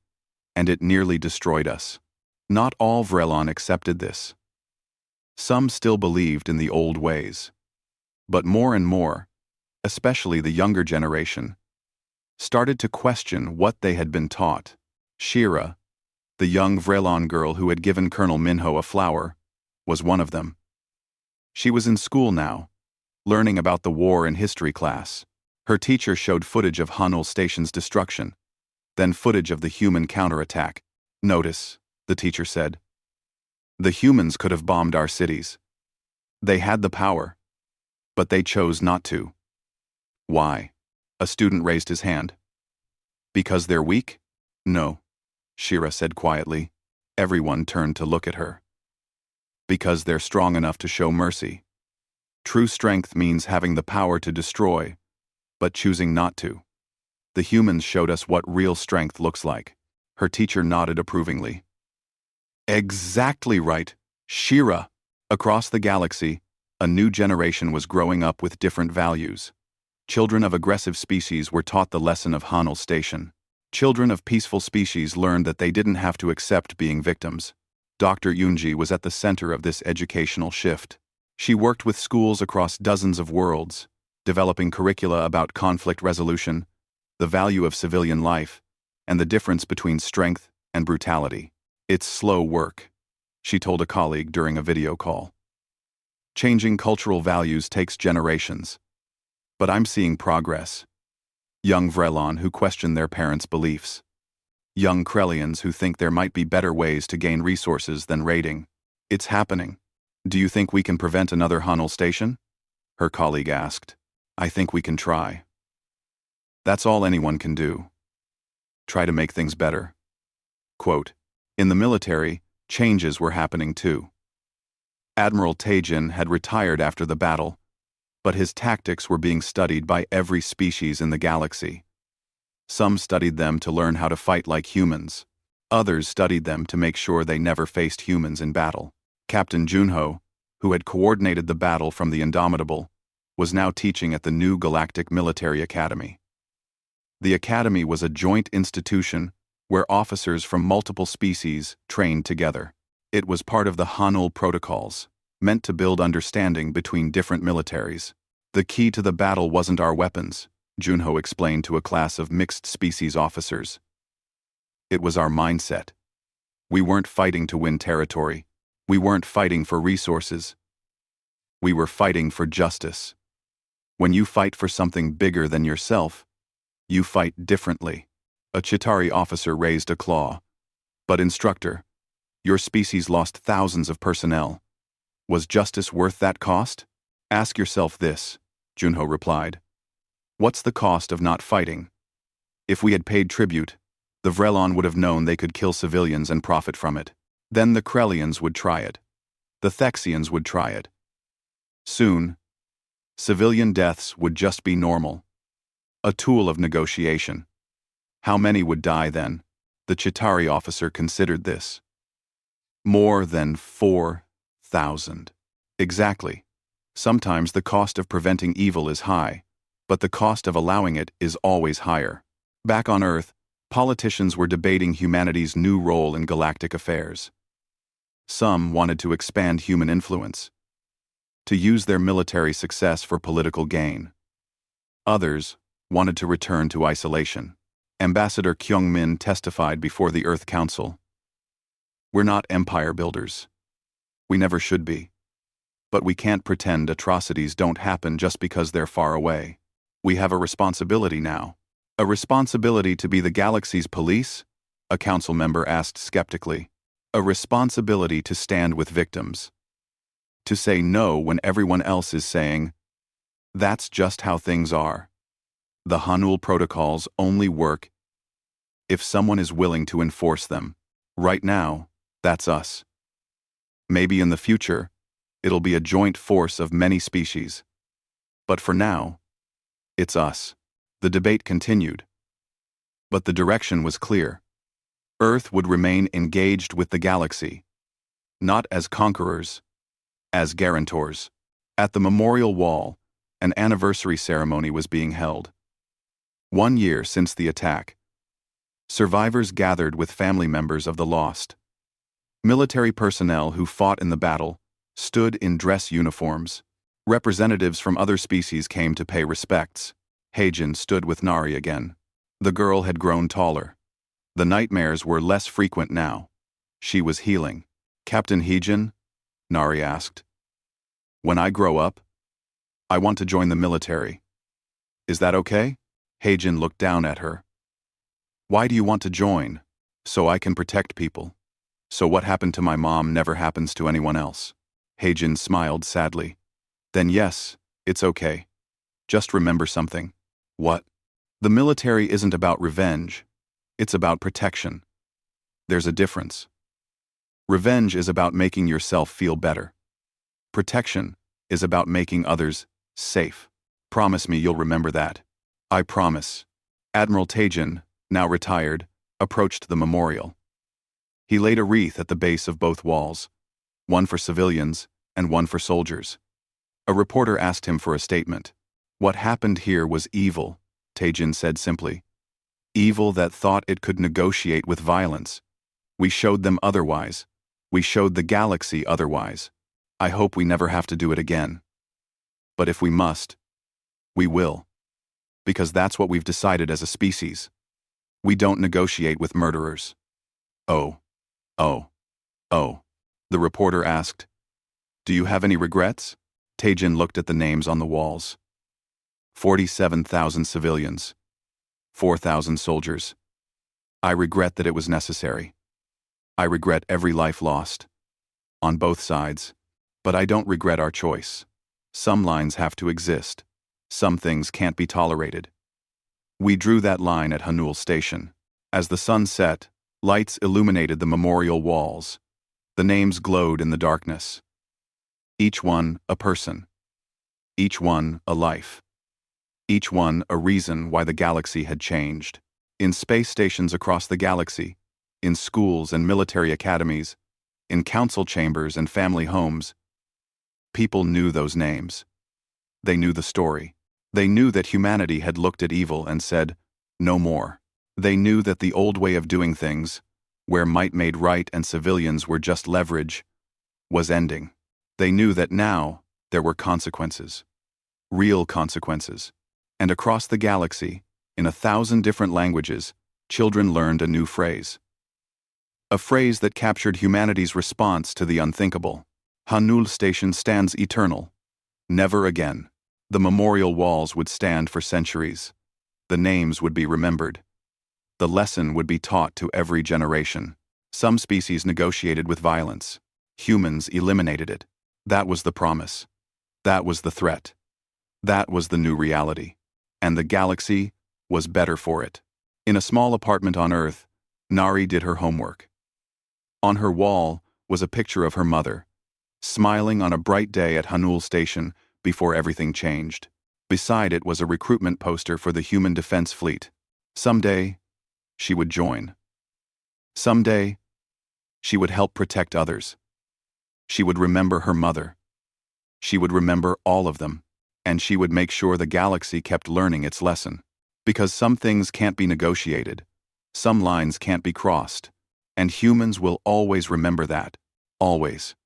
and it nearly destroyed us. Not all Vrelon accepted this. Some still believed in the old ways. But more and more, especially the younger generation, started to question what they had been taught. Shira, the young Vrelon girl who had given Colonel Minho a flower, was one of them. She was in school now, learning about the war in history class. Her teacher showed footage of Hanul Station's destruction, then footage of the human counterattack. "Notice," the teacher said. "The humans could have bombed our cities. They had the power, but they chose not to." "Why?" A student raised his hand. "Because they're weak?" "No," Shira said quietly. Everyone turned to look at her. "Because they're strong enough to show mercy. True strength means having the power to destroy, but choosing not to. The humans showed us what real strength looks like." Her teacher nodded approvingly. "Exactly right, Shira." Across the galaxy, a new generation was growing up with different values. Children of aggressive species were taught the lesson of Hanul Station. Children of peaceful species learned that they didn't have to accept being victims. Dr. Yunji was at the center of this educational shift. She worked with schools across dozens of worlds, developing curricula about conflict resolution, the value of civilian life, and the difference between strength and brutality. "It's slow work," she told a colleague during a video call. "Changing cultural values takes generations. But I'm seeing progress. Young Vrelon who question their parents' beliefs. Young Krellians who think there might be better ways to gain resources than raiding. It's happening." "Do you think we can prevent another Hanul Station?" her colleague asked. "I think we can try. That's all anyone can do. Try to make things better." Quote, "In the military, changes were happening too. Admiral Tajin had retired after the battle, but his tactics were being studied by every species in the galaxy. Some studied them to learn how to fight like humans. Others studied them to make sure they never faced humans in battle. Captain Junho, who had coordinated the battle from the Indomitable, was now teaching at the new Galactic Military Academy. The academy was a joint institution where officers from multiple species trained together. It was part of the Hanul protocols, meant to build understanding between different militaries. "The key to the battle wasn't our weapons," Junho explained to a class of mixed species officers. "It was our mindset. We weren't fighting to win territory. We weren't fighting for resources. We were fighting for justice. When you fight for something bigger than yourself, you fight differently." A Chitauri officer raised a claw. "But instructor, your species lost thousands of personnel. Was justice worth that cost?" "Ask yourself this," Junho replied. "What's the cost of not fighting? If we had paid tribute, the Vrelon would have known they could kill civilians and profit from it. Then the Krellians would try it. The Thexians would try it. Soon, civilian deaths would just be normal. A tool of negotiation. How many would die then?" The Chitauri officer considered this. "More than 4,000. Exactly. Sometimes the cost of preventing evil is high, but the cost of allowing it is always higher." Back on Earth, politicians were debating humanity's new role in galactic affairs. Some wanted to expand human influence, to use their military success for political gain. Others wanted to return to isolation. Ambassador Kyung-min testified before the Earth Council. "We're not empire builders. We never should be. But we can't pretend atrocities don't happen just because they're far away. We have a responsibility now. A responsibility to be the galaxy's police? A council member asked skeptically. A responsibility to stand with victims. To say no when everyone else is saying, that's just how things are. The Hanul protocols only work if someone is willing to enforce them. Right now, that's us. Maybe in the future, it'll be a joint force of many species. But for now, it's us. The debate continued. But the direction was clear. Earth would remain engaged with the galaxy, not as conquerors, as guarantors. At the memorial wall, an anniversary ceremony was being held. 1 year since the attack. Survivors gathered with family members of the lost. Military personnel who fought in the battle stood in dress uniforms. Representatives from other species came to pay respects. Heijin stood with Nari again. The girl had grown taller. The nightmares were less frequent now. She was healing. Captain Heijin? Nari asked. When I grow up, I want to join the military. Is that okay? Heijin looked down at her. Why do you want to join? So I can protect people. So what happened to my mom never happens to anyone else. Heijin smiled sadly. Then yes, it's okay. Just remember something. What? The military isn't about revenge. It's about protection. There's a difference. Revenge is about making yourself feel better. Protection is about making others safe. Promise me you'll remember that. I promise. Admiral Teijin, now retired, approached the memorial. He laid a wreath at the base of both walls, one for civilians and one for soldiers. A reporter asked him for a statement. What happened here was evil, Teijin said simply. Evil that thought it could negotiate with violence. We showed them otherwise. We showed the galaxy otherwise. I hope we never have to do it again. But if we must, we will. Because that's what we've decided as a species. We don't negotiate with murderers. Oh. The reporter asked. Do you have any regrets? Teijin looked at the names on the walls. 47,000 civilians. 4,000 soldiers. I regret that it was necessary. I regret every life lost. On both sides. But I don't regret our choice. Some lines have to exist. Some things can't be tolerated. We drew that line at Hanul Station. As the sun set, lights illuminated the memorial walls. The names glowed in the darkness. Each one a person. Each one a life. Each one a reason why the galaxy had changed. In space stations across the galaxy, in schools and military academies, in council chambers and family homes, people knew those names. They knew the story. They knew that humanity had looked at evil and said, no more. They knew that the old way of doing things, where might made right and civilians were just leverage, was ending. They knew that now there were consequences. Real consequences. And across the galaxy, in 1,000 different languages, children learned a new phrase. A phrase that captured humanity's response to the unthinkable. Hanul Station stands eternal. Never again. The memorial walls would stand for centuries. The names would be remembered. The lesson would be taught to every generation. Some species negotiated with violence. Humans eliminated it. That was the promise. That was the threat. That was the new reality. And the galaxy was better for it. In a small apartment on Earth, Nari did her homework. On her wall was a picture of her mother, smiling on a bright day at Hanul Station before everything changed. Beside it was a recruitment poster for the Human Defense Fleet. Someday, she would join. Someday, she would help protect others. She would remember her mother. She would remember all of them. And she would make sure the galaxy kept learning its lesson. Because some things can't be negotiated. Some lines can't be crossed. And humans will always remember that. Always.